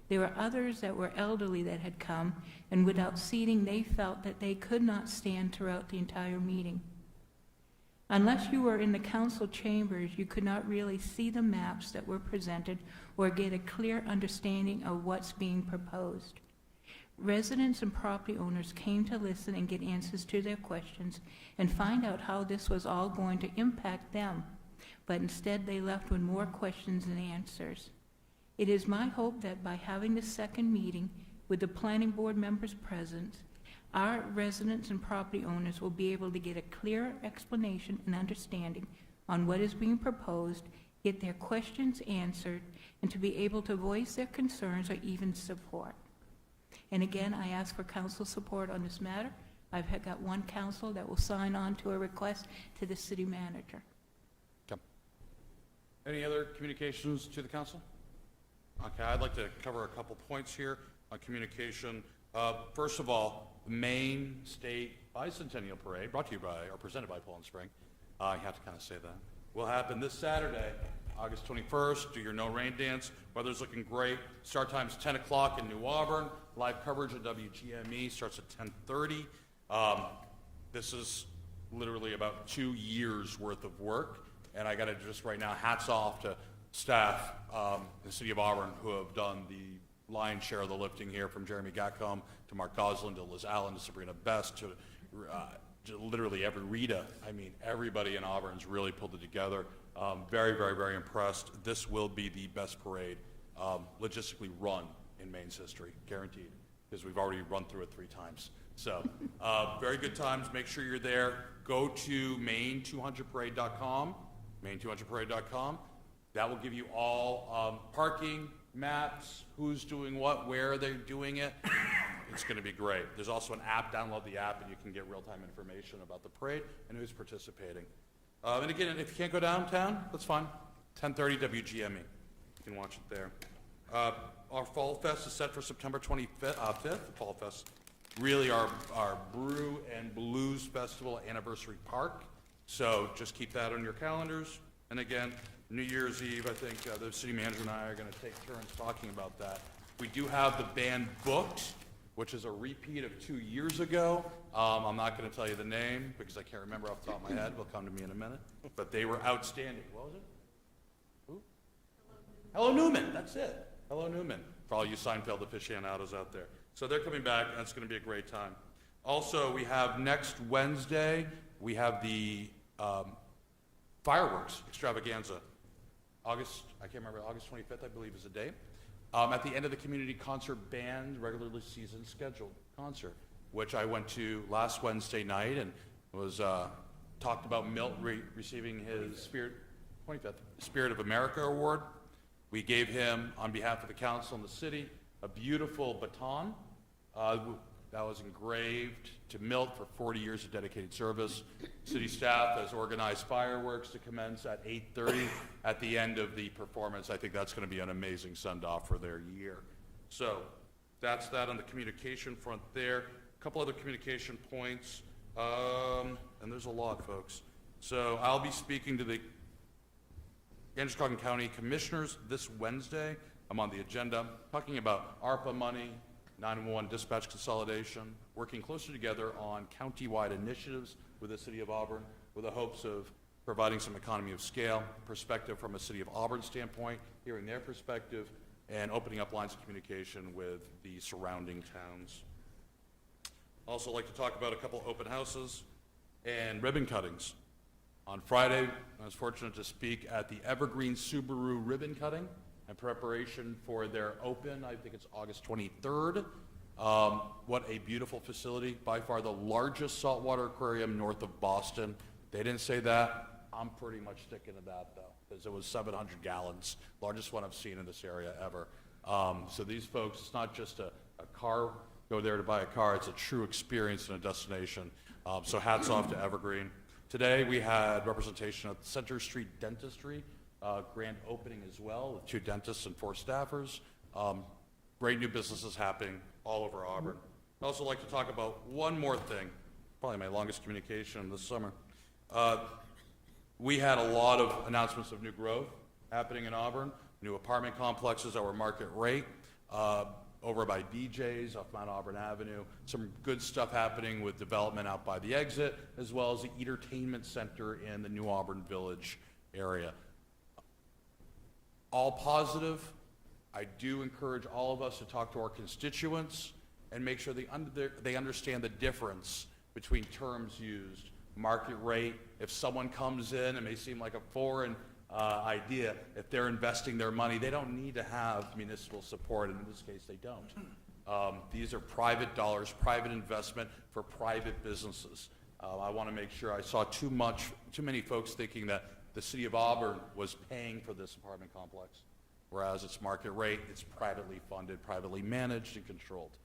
There were others that were elderly that had come, and without seating, they felt that they could not stand throughout the entire meeting. Unless you were in the council chambers, you could not really see the maps that were presented or get a clear understanding of what's being proposed. Residents and property owners came to listen and get answers to their questions and find out how this was all going to impact them, but instead they left with more questions than answers. It is my hope that by having the second meeting with the planning board members present, our residents and property owners will be able to get a clearer explanation and understanding on what is being proposed, get their questions answered, and to be able to voice their concerns or even support. And again, I ask for council support on this matter. I've got one council that will sign on to a request to the city manager. Okay. Any other communications to the council? Okay, I'd like to cover a couple points here on communication. First of all, the Maine State Bicentennial Parade, brought to you by, or presented by Poland Spring. I have to kind of say that. Will happen this Saturday, August 21st. Do your no rain dance. Weather's looking great. Start time's 10 o'clock in New Auburn. Live coverage at WGME starts at 10:30. This is literally about 2 years worth of work. And I got to just right now, hats off to staff in the City of Auburn who have done the lion's share of the lifting here, from Jeremy Gatcomb to Mark Goslin to Liz Allen to Sabrina Best to literally every Rita. I mean, everybody in Auburn's really pulled it together. Very, very, very impressed. This will be the best parade logistically run in Maine's history, guaranteed, because we've already run through it 3 times. So very good times. Make sure you're there. Go to Maine200parade.com main200parade.com. That will give you all parking maps, who's doing what, where they're doing it. It's going to be great. There's also an app. Download the app, and you can get real-time information about the parade and who's participating. And again, if you can't go downtown, that's fine. 10:30 WGME. You can watch it there. Our Fall Fest is set for September 25th. The Fall Fest, really our Brew and Blues Festival Anniversary Park. So just keep that on your calendars. And again, New Year's Eve, I think the city manager and I are going to take turns talking about that. We do have the band booked, which is a repeat of 2 years ago. I'm not going to tell you the name because I can't remember off the top of my head. It'll come to me in a minute. But they were outstanding. What was it? Who? Hello Newman. That's it. Hello Newman. For all you Seinfeld aficionados out there. So they're coming back, and it's going to be a great time. Also, we have next Wednesday, we have the fireworks extravaganza. August 25th, I believe, is the date. At the end of the community concert band regularly season scheduled concert, which I went to last Wednesday night and was talked about Milt receiving his Spirit of America Award. We gave him, on behalf of the council and the city, a beautiful baton that was engraved to Milt for 40 years of dedicated service. City staff has organized fireworks to commence at 8:30 at the end of the performance. I think that's going to be an amazing send-off for their year. So that's that on the communication front there. A couple other communication points, and there's a lot, folks. So I'll be speaking to the Androscoggin County Commissioners this Wednesday. I'm on the agenda, talking about ARPA money, 911 dispatch consolidation, working closer together on county-wide initiatives with the City of Auburn with the hopes of providing some economy of scale, perspective from a City of Auburn standpoint, hearing their perspective, and opening up lines of communication with the surrounding towns. Also like to talk about a couple open houses and ribbon cuttings. On Friday, I was fortunate to speak at the Evergreen Subaru ribbon cutting in preparation for their open. I think it's August 23rd. What a beautiful facility. By far the largest saltwater aquarium north of Boston. They didn't say that. I'm pretty much sticking to that, though, because it was 700 gallons. Largest one I've seen in this area ever. So these folks, it's not just a car, go there to buy a car. It's a true experience and a destination. So hats off to Evergreen. Today we had representation at Center Street Dentistry, grand opening as well, with 2 dentists and 4 staffers. Great new businesses happening all over Auburn. I'd also like to talk about one more thing, probably my longest communication this summer. We had a lot of announcements of new growth happening in Auburn, new apartment complexes that were market rate, over by BJ's off Mount Auburn Avenue. Some good stuff happening with development out by the exit, as well as the entertainment center in the New Auburn Village area. All positive. I do encourage all of us to talk to our constituents and make sure they understand the difference between terms used. Market rate, if someone comes in, it may seem like a foreign idea. If they're investing their money, they don't need to have municipal support, and in this case, they don't. These are private dollars, private investment for private businesses. I want to make sure. I saw too many folks thinking that the City of Auburn was paying for this apartment complex, whereas it's market rate, it's privately funded, privately managed and controlled.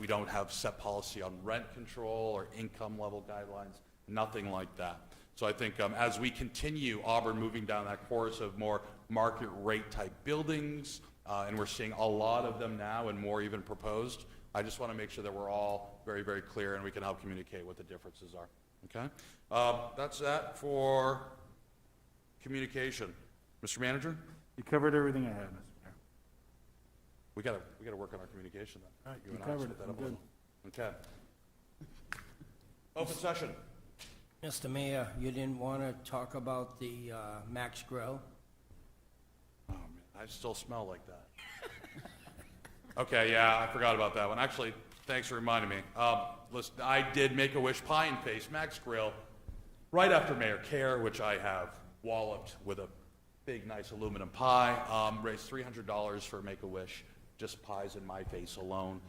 We don't have set policy on rent control or income level guidelines, nothing like that. So I think as we continue Auburn moving down that course of more market rate type buildings, and we're seeing a lot of them now and more even proposed, I just want to make sure that we're all very, very clear and we can help communicate what the differences are. Okay? That's that for communication. Mr. Manager? You covered everything I had, Mr. Mayor. We gotta work on our communication then. All right, you and I covered split it. that I'm up a good. little. Okay. Open session. Mr. Mayor, you didn't want to talk about the Max Grill? Oh, man, I still smell like that. Okay, yeah, I forgot about that one. Actually, thanks for reminding me. Listen, I did Make-A-Wish Pie and Face Max Grill right after Mayor Care, which I have walloped with a big, nice aluminum pie. Raised $300 for Make-A-Wish, just pies in my face alone.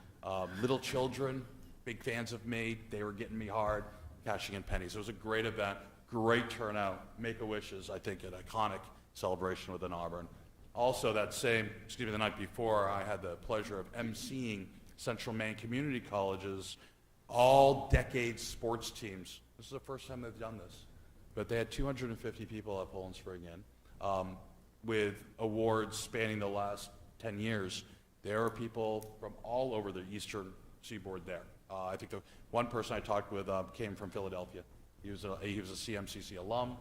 Little children, big fans of me. They were getting me hard, cashing in pennies. It was a great event, great turnout. Make-A-Wish is, I think, an iconic celebration within Auburn. Also, the night before, I had the pleasure of emceeing Central Maine Community College's all-decade sports teams. This is the first time they've done this. But they had 250 people at Poland Spring Inn, with awards spanning the last 10 years. There are people from all over the eastern seaboard there. I think the one person I talked with came from Philadelphia. He was a CMCC alum.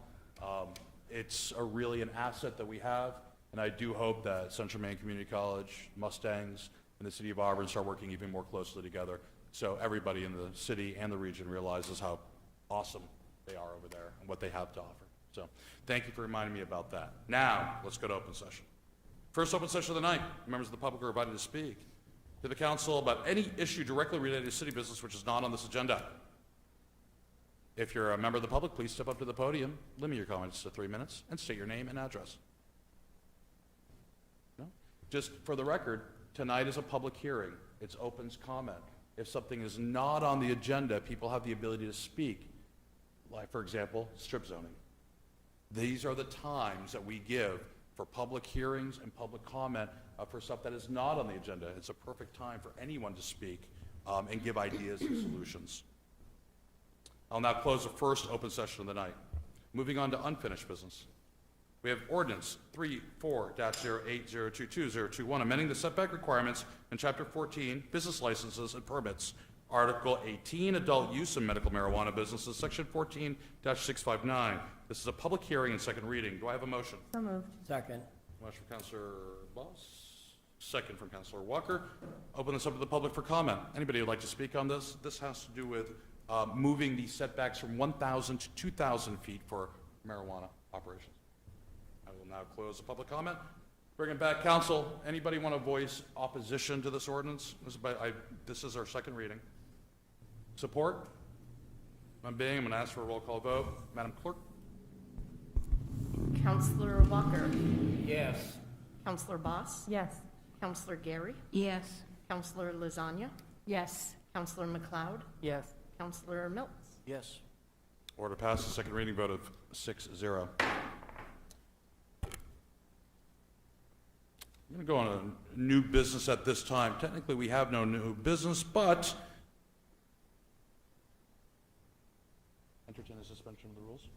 It's really an asset that we have, and I do hope that Central Maine Community College, Mustangs, and the City of Auburn start working even more closely together, so everybody in the city and the region realizes how awesome they are over there and what they have to offer. So thank you for reminding me about that. Now, let's go to open session. First open session of the night. Members of the public are invited to speak to the council about any issue directly related to city business which is not on this agenda. If you're a member of the public, please step up to the podium, limit your comments to 3 minutes, and state your name and address. No? Just for the record, tonight is a public hearing. It's opens comment. If something is not on the agenda, people have the ability to speak. Like, for example, strip zoning. These are the times that we give for public hearings and public comment for stuff that is not on the agenda. It's a perfect time for anyone to speak and give ideas and solutions. I'll now close the first open session of the night. Moving on to unfinished business. We have ordinance 34-08022021, amending the setback requirements in Chapter 14, business licenses and permits, Article 18, adult use of medical marijuana businesses, Section 14-659. This is a public hearing and second reading. Do I have a motion? So moved. Second. Motion from Councilor Boss, second from Councilor Walker. Open this up to the public for comment. Anybody who'd like to speak on this? This has to do with moving the setbacks from 1,000 to 2,000 feet for marijuana operations. I will now close the public comment. Bring it back, council. Anybody want to voice opposition to this ordinance? This is our second reading. Support? I'm going to ask for a roll call vote. Madam Clerk? Counselor Walker. Yes. Counselor Boss. Yes. Counselor Gary. Yes. Counselor Lasagna. Yes. Counselor McLeod. Yes. Counselor Mills. Yes. Order passes. Second reading vote of 6-0. I'm going to go on a new business at this time. Technically, we have no new business, but entertain a suspension of the rules.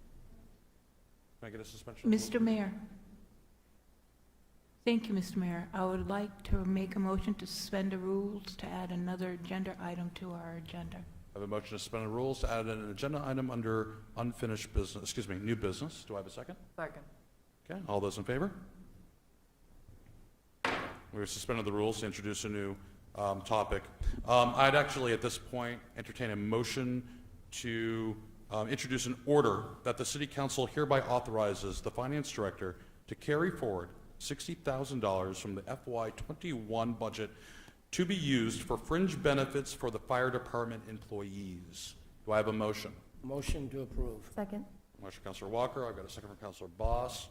Can I get a suspension? Of the Mr. Mayor. Thank you, Mr. Mayor. I would like to make a motion to suspend the rules to add another agenda item to our agenda. I have a motion to suspend the rules to add an agenda item under unfinished business, new business. Do I have a second? Second. Okay, all those in favor? We've suspended the rules to introduce a new topic. I'd actually, at this point, entertain a motion to introduce an order that the City Council hereby authorizes the Finance Director to carry forward $60,000 from the FY21 budget to be used for fringe benefits for the fire department employees. Do I have a motion? Motion to approve. Second. Motion from Councilor Walker. I've got a second from Councilor Boss.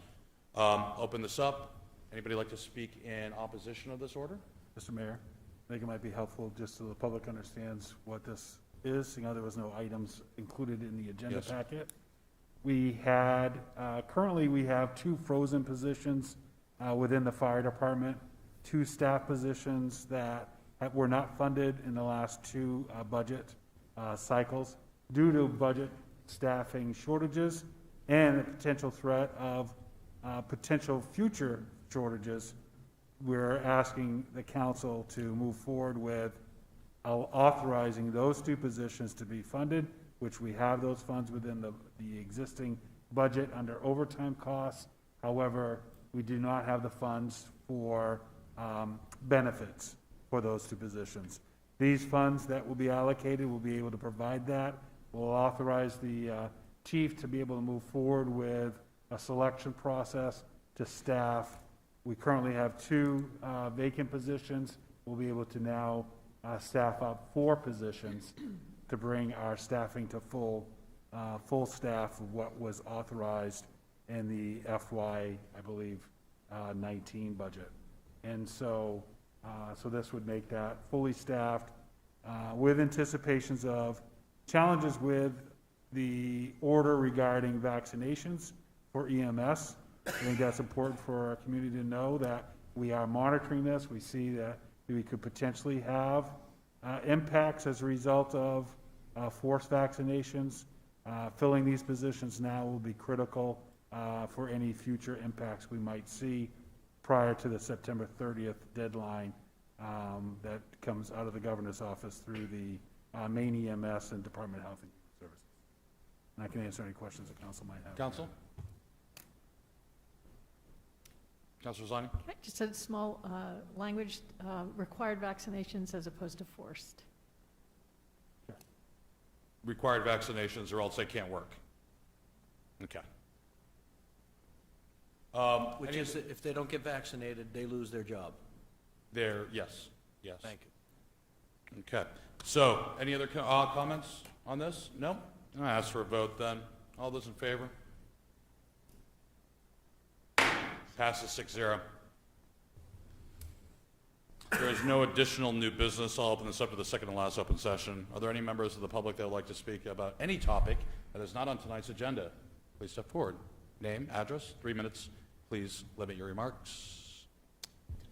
Open this up. Anybody like to speak in opposition of this order? Mr. Mayor, I think it might be helpful just so the public understands what this is. You know, there was no items included in the agenda Yes. packet. We had, currently we have 2 frozen positions within the fire department, 2 staff positions that were not funded in the last 2 budget cycles due to budget staffing shortages and the potential threat of potential future shortages. We're asking the council to move forward with authorizing those 2 positions to be funded, which we have those funds within the existing budget under overtime costs. However, we do not have the funds for benefits for those 2 positions. These funds that will be allocated will be able to provide that. We'll authorize the chief to be able to move forward with a selection process to staff. We currently have 2 vacant positions. We'll be able to now staff up 4 positions to bring our staffing to full staff of what was authorized in the FY, I believe, 19 budget. And so this would make that fully staffed with anticipations of challenges with the order regarding vaccinations for EMS. I think that's important for our community to know that we are monitoring this. We see that we could potentially have impacts as a result of forced vaccinations. Filling these positions now will be critical for any future impacts we might see prior to the September 30th deadline that comes out of the governor's office through the Maine EMS and Department of Health and Human Services. And I can answer any questions the council might have. Council? Councilor Zani? Okay, just a small language, required vaccinations as opposed to forced. Required vaccinations or else they can't work. Okay. Which is, if they don't get vaccinated, they lose their job. There, yes, yes. Thank you. Okay. So, any other comments on this? No? I'll ask for a vote then. All those in favor? Passes 6-0. There is no additional new business. I'll open this up to the second and last open session. Are there any members of the public that would like to speak about any topic that is not on tonight's agenda? Please step forward. Name, address, 3 minutes. Please limit your remarks.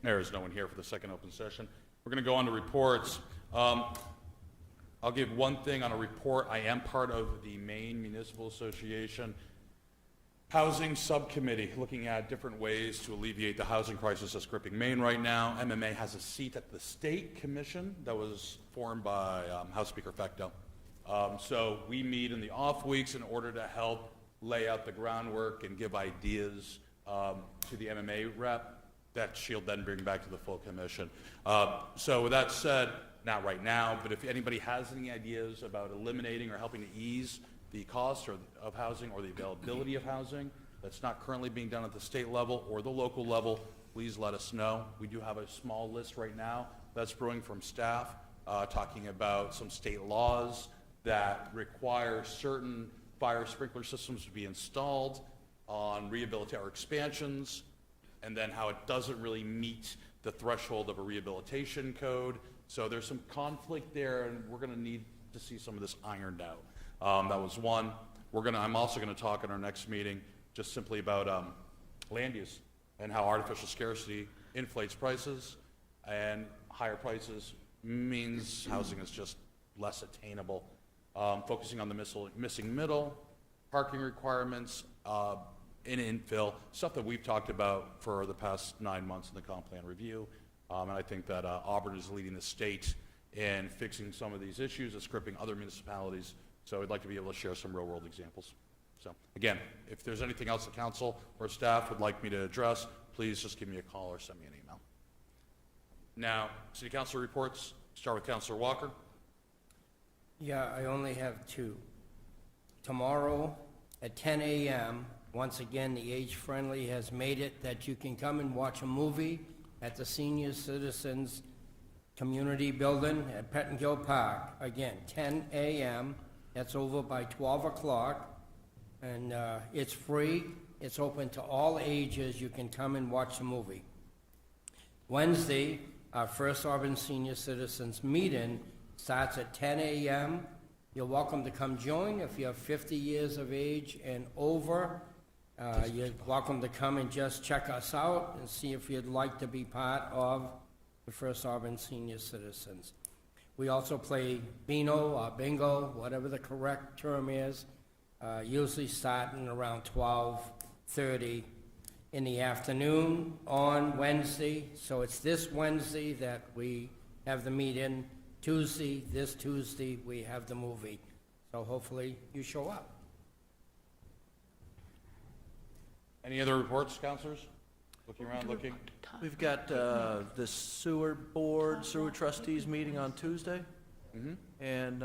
There is no one here for the second open session. We're going to go on to reports. I'll give one thing on a report. I am part of the Maine Municipal Association Housing Subcommittee, looking at different ways to alleviate the housing crisis that's gripping Maine right now. MMA has a seat at the State Commission that was formed by House Speaker Fecto. So we meet in the off weeks in order to help lay out the groundwork and give ideas to the MMA rep that she'll then bring back to the full commission. So with that said, not right now, but if anybody has any ideas about eliminating or helping to ease the cost of housing or the availability of housing that's not currently being done at the state level or the local level, please let us know. We do have a small list right now that's brewing from staff talking about some state laws that require certain fire sprinkler systems to be installed on rehabilitation or expansions, and then how it doesn't really meet the threshold of a rehabilitation code. So there's some conflict there, and we're going to need to see some of this ironed out. That was one. I'm also going to talk in our next meeting just simply about land use and how artificial scarcity inflates prices, and higher prices means housing is just less attainable. Focusing on the missing middle, parking requirements, in infill, stuff that we've talked about for the past 9 months in the comp plan review. And I think that Auburn is leading the state in fixing some of these issues that's gripping other municipalities. So I'd like to be able to share some real-world examples. So again, if there's anything else the council or staff would like me to address, please just give me a call or send me an email. Now, city council reports. Start with Councilor Walker. Yeah, I only have 2. Tomorrow at 10 a.m., once again, the age-friendly has made it that you can come and watch a movie at the Senior Citizens Community Building at Pettingill Park. Again, 10 a.m., that's over by 12 o'clock, and it's free. It's open to all ages. You can come and watch the movie. Wednesday, our first Auburn Senior Citizens meeting starts at 10 a.m. You're welcome to come join if you're 50 years of age and over. You're welcome to come and just check us out and see if you'd like to be part of the first Auburn Senior Citizens. We also play Beano or Bingo, whatever the correct term is, usually starting around 12:30 in the afternoon on Wednesday. So it's this Wednesday that we have the meeting. This Tuesday, we have the movie. So hopefully you show up. Any other reports, councilors? Looking around, looking. We've got the sewer board, sewer trustees meeting on Tuesday, and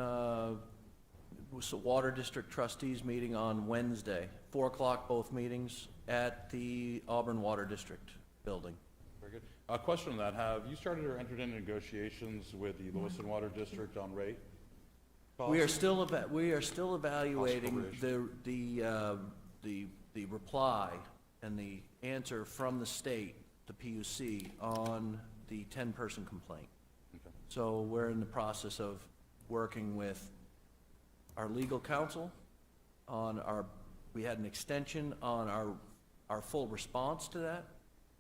water district trustees meeting on Wednesday, 4 o'clock both meetings at the Auburn Water District building. Very good. A question on that. Have you started or entered into negotiations with the Lewiston Water District on rate? We are still evaluating the reply and the answer from the state, the PUC, on the 10-person complaint. Okay. So we're in the process of working with our legal counsel on our, we had an extension on our full response to that,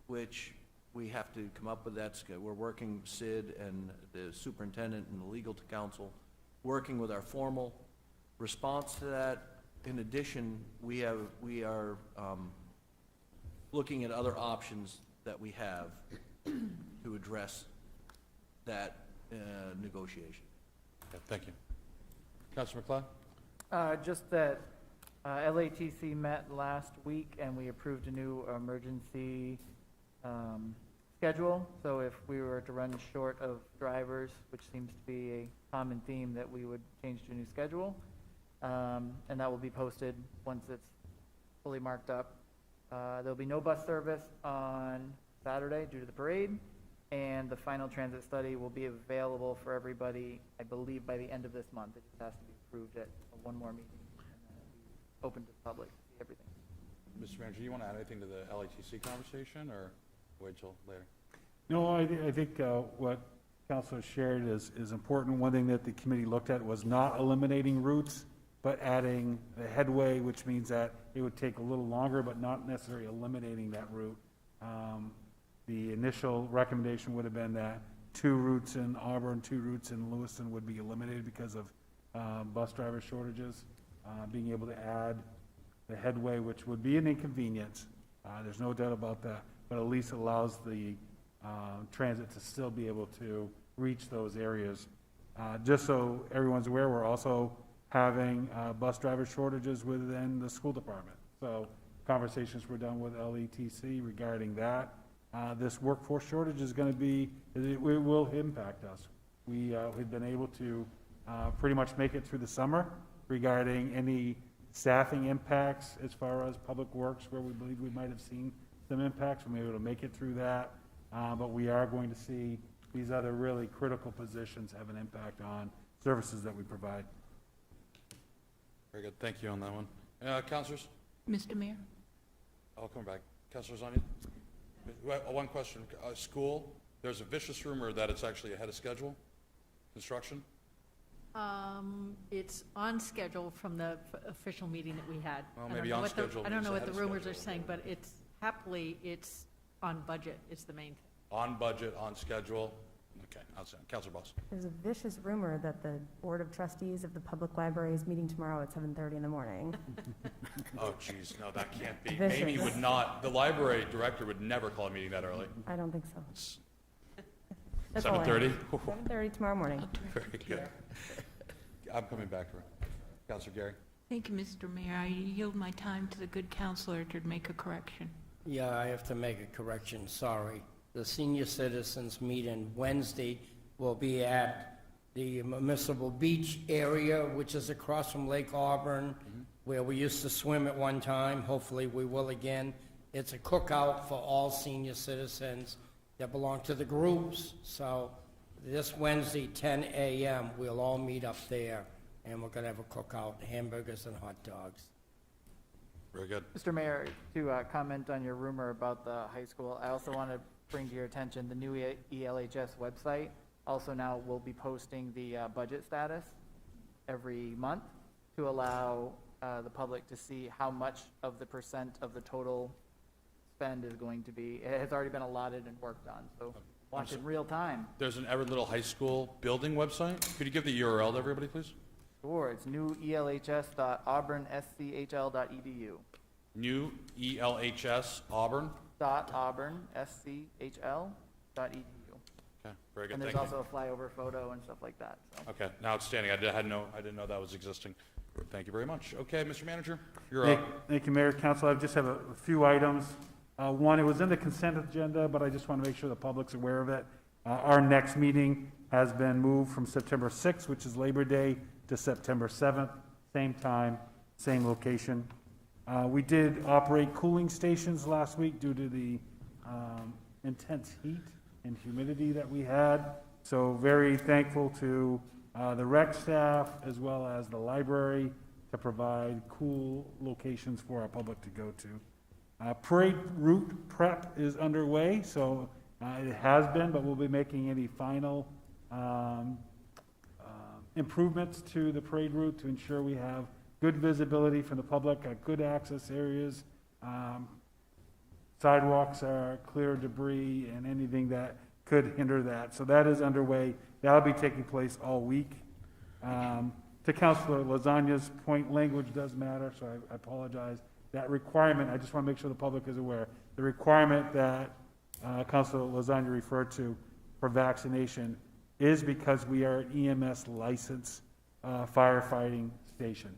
which we have to come up with. We're working, Sid and the superintendent and the legal counsel, working with our formal response to that. In addition, we are looking at other options that we have to address that negotiation. Okay, thank you. Councilor McLeod? Just that LATC met last week and we approved a new emergency schedule. So if we were to run short of drivers, which seems to be a common theme, that we would change to a new schedule. And that will be posted once it's fully marked up. There'll be no bus service on Saturday due to the parade. And the final transit study will be available for everybody, I believe, by the end of this month. It just has to be approved at one more meeting, and then it'll be open to the public, to see everything. Mr. Manager, you want to add anything to the LATC conversation, or wait till later? No, I think what Councilor shared is important. One thing that the committee looked at was not eliminating routes, but adding the headway, which means that it would take a little longer, but not necessarily eliminating that route. The initial recommendation would have been that 2 routes in Auburn, 2 routes in Lewiston would be eliminated because of bus driver shortages. Being able to add the headway, which would be an inconvenience, there's no doubt about that, but at least allows the transit to still be able to reach those areas. Just so everyone's aware, we're also having bus driver shortages within the school department. So conversations were done with LETC regarding that. This workforce shortage is going to be, it will impact us. We've been able to pretty much make it through the summer regarding any staffing impacts as far as public works, where we believe we might have seen some impacts. We're able to make it through that, but we are going to see these other really critical positions have an impact on services that we provide. Very good, thank you on that one. Councilors? Mr. Mayor? I'll come back. Councilor Zania? One question. School, there's a vicious rumor that it's actually ahead of schedule, construction? It's on schedule from the official meeting that we had. Well, I don't maybe know on what the- schedule I don't means know what ahead the of rumors are schedule. saying, but it's on budget is the main thing. On budget, on schedule? Okay, Councilor Boss. There's a vicious rumor that the Board of Trustees of the Public Library is meeting tomorrow at 7:30 in the morning. Oh, geez, no, that can't be. Vicious. Amy would not, the library director would never call a meeting that early. I don't think so. That's all I have. 7:30? 7:30 tomorrow morning. Very good. I'm coming back to her. Councilor Gary? Thank you, Mr. Mayor. I yield my time to the good counselor to make a correction. Yeah, I have to make a correction, sorry. The senior citizens meeting Wednesday will be at the Municipal Beach area, which is across from Lake Auburn, where we used to swim at one time. Hopefully, we will again. It's a cookout for all senior citizens that belong to the groups. So this Wednesday, 10 a.m., we'll all meet up there, and we're going to have a cookout, hamburgers and hot dogs. Very good. Mr. Mayor, to comment on your rumor about the high school, I also want to bring to your attention the new ELHS website. Also now will be posting the budget status every month to allow the public to see how much of the % of the total spend is going to be. It has already been allotted and worked on, so watch it in real time. There's an Everett Little High School building website. Could you give the URL to everybody, please? Sure, it's newelhs.auburn.schl.edu. New ELHS Auburn. .auburnschl.edu. Okay, very good, And there's thank you. also a flyover photo and stuff like that, so. Okay, now outstanding. I didn't know that was existing. Thank you very much. Okay, Mr. Manager, you're up. Thank you, Mayor, Council. I just have a few items. One, it was in the consent agenda, but I just want to make sure the public's aware of it. Our next meeting has been moved from September 6th, which is Labor Day, to September 7th, same time, same location. We did operate cooling stations last week due to the intense heat and humidity that we had. So very thankful to the rec staff as well as the library to provide cool locations for our public to go to. Parade route prep is underway, so it has been, but we'll be making any final improvements to the parade route to ensure we have good visibility from the public, good access areas. Sidewalks are clear of debris and anything that could hinder that. So that is underway. That'll be taking place all week. To Councilor Lasagna's point, language does matter, so I apologize. That requirement, I just want to make sure the public is aware, the requirement that Councilor Lasagna referred to for vaccination is because we are an EMS licensed firefighting station.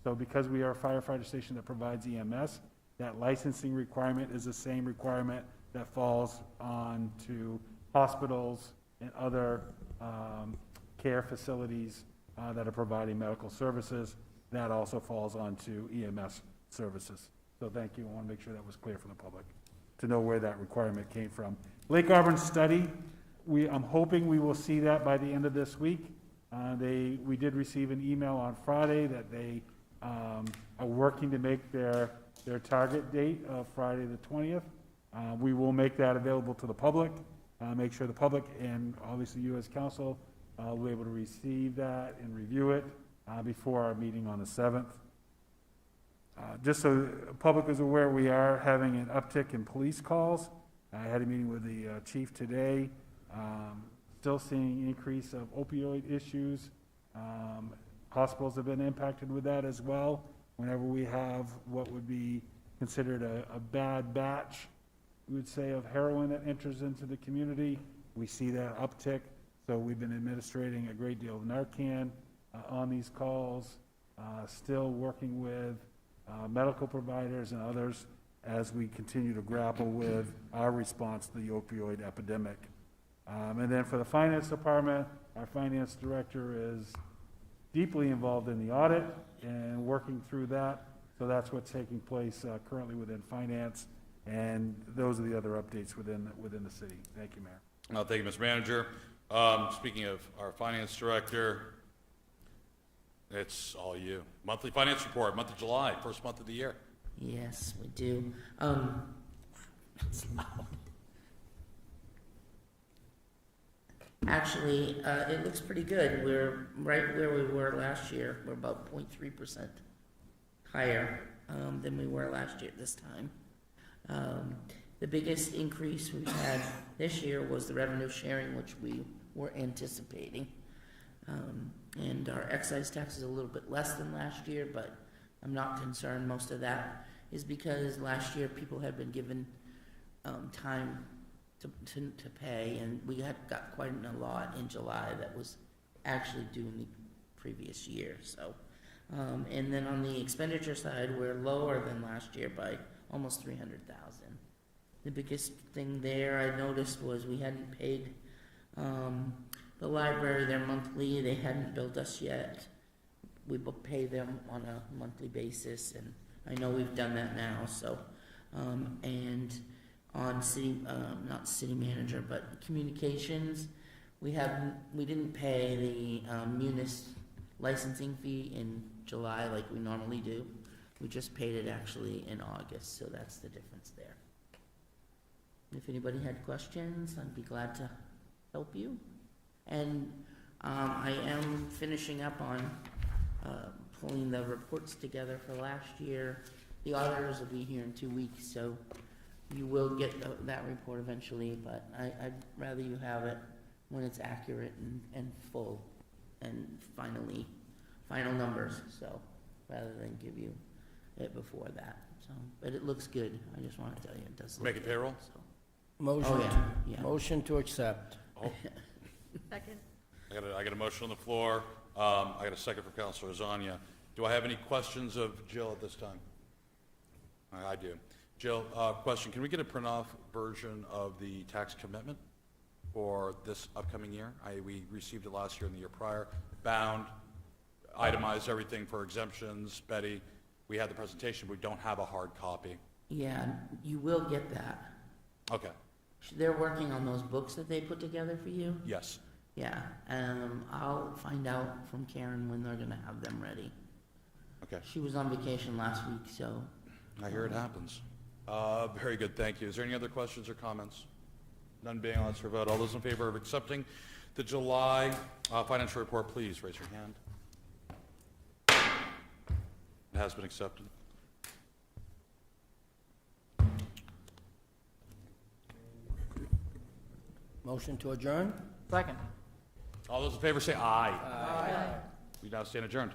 So because we are a firefighter station that provides EMS, that licensing requirement is the same requirement that falls on to hospitals and other care facilities that are providing medical services. That also falls on to EMS services. So thank you. I want to make sure that was clear for the public to know where that requirement came from. Lake Auburn study, I'm hoping we will see that by the end of this week. We did receive an email on Friday that they are working to make their target date of Friday the 20th. We will make that available to the public, make sure the public and obviously you as council will be able to receive that and review it before our meeting on the 7th. Just so the public is aware, we are having an uptick in police calls. I had a meeting with the chief today. Still seeing increase of opioid issues. Hospitals have been impacted with that as well. Whenever we have what would be considered a bad batch, we would say, of heroin that enters into the community, we see that uptick. So we've been administrating a great deal of Narcan on these calls, still working with medical providers and others as we continue to grapple with our response to the opioid epidemic. And then for the finance department, our finance director is deeply involved in the audit and working through that. So that's what's taking place currently within finance. And those are the other updates within the city. Thank you, Mayor. Thank you, Mr. Manager. Speaking of our finance director, it's all you. Monthly finance report, month of July, first month of the year. Yes, we do. It's loud. Actually, it looks pretty good. We're right where we were last year. We're about 0.3% higher than we were last year this time. The biggest increase we've had this year was the revenue sharing, which we were anticipating. And our excise tax is a little bit less than last year, but I'm not concerned. Most of that is because last year people had been given time to pay, and we got quite a lot in July that was actually due in the previous year. So, and then on the expenditure side, we're lower than last year by almost $300,000. The biggest thing there I noticed was we hadn't paid the library their monthly. They hadn't billed us yet. We pay them on a monthly basis, and I know we've done that now. So, and on city, not city manager, but communications, we didn't pay the Munis licensing fee in July like we normally do. We just paid it actually in August, so that's the difference there. If anybody had questions, I'd be glad to help you. And I am finishing up on pulling the reports together for last year. The auditors will be here in 2 weeks, so you will get that report eventually, but I'd rather you have it when it's accurate and full and final numbers, so rather than give you it before that. So, but it looks good. I just want to tell you, it does look Make it good, payroll? so. Motion, Yeah. motion to accept. Second. I got a motion on the floor. I got a second from Councilor Lasagna. Do I have any questions of Jill at this time? I do. Jill, question, can we get a print-off version of the tax commitment for this upcoming year? We received it last year and the year prior, bound, itemized everything for exemptions. Betty, we had the presentation, but we don't have a hard copy. Yeah, you will get that. Okay, They're working on those books that they put together for you. yes. Yeah, I'll find out from Karen when they're gonna have them ready. Okay, She was on vacation last week, so. I hear it happens. Very good, thank you. Is there any other questions or comments? None being, let's vote. All those in favor of accepting the July financial report, please raise your hand. It has been accepted. Motion to adjourn? Second. All those in favor say aye. Aye. We now stand adjourned.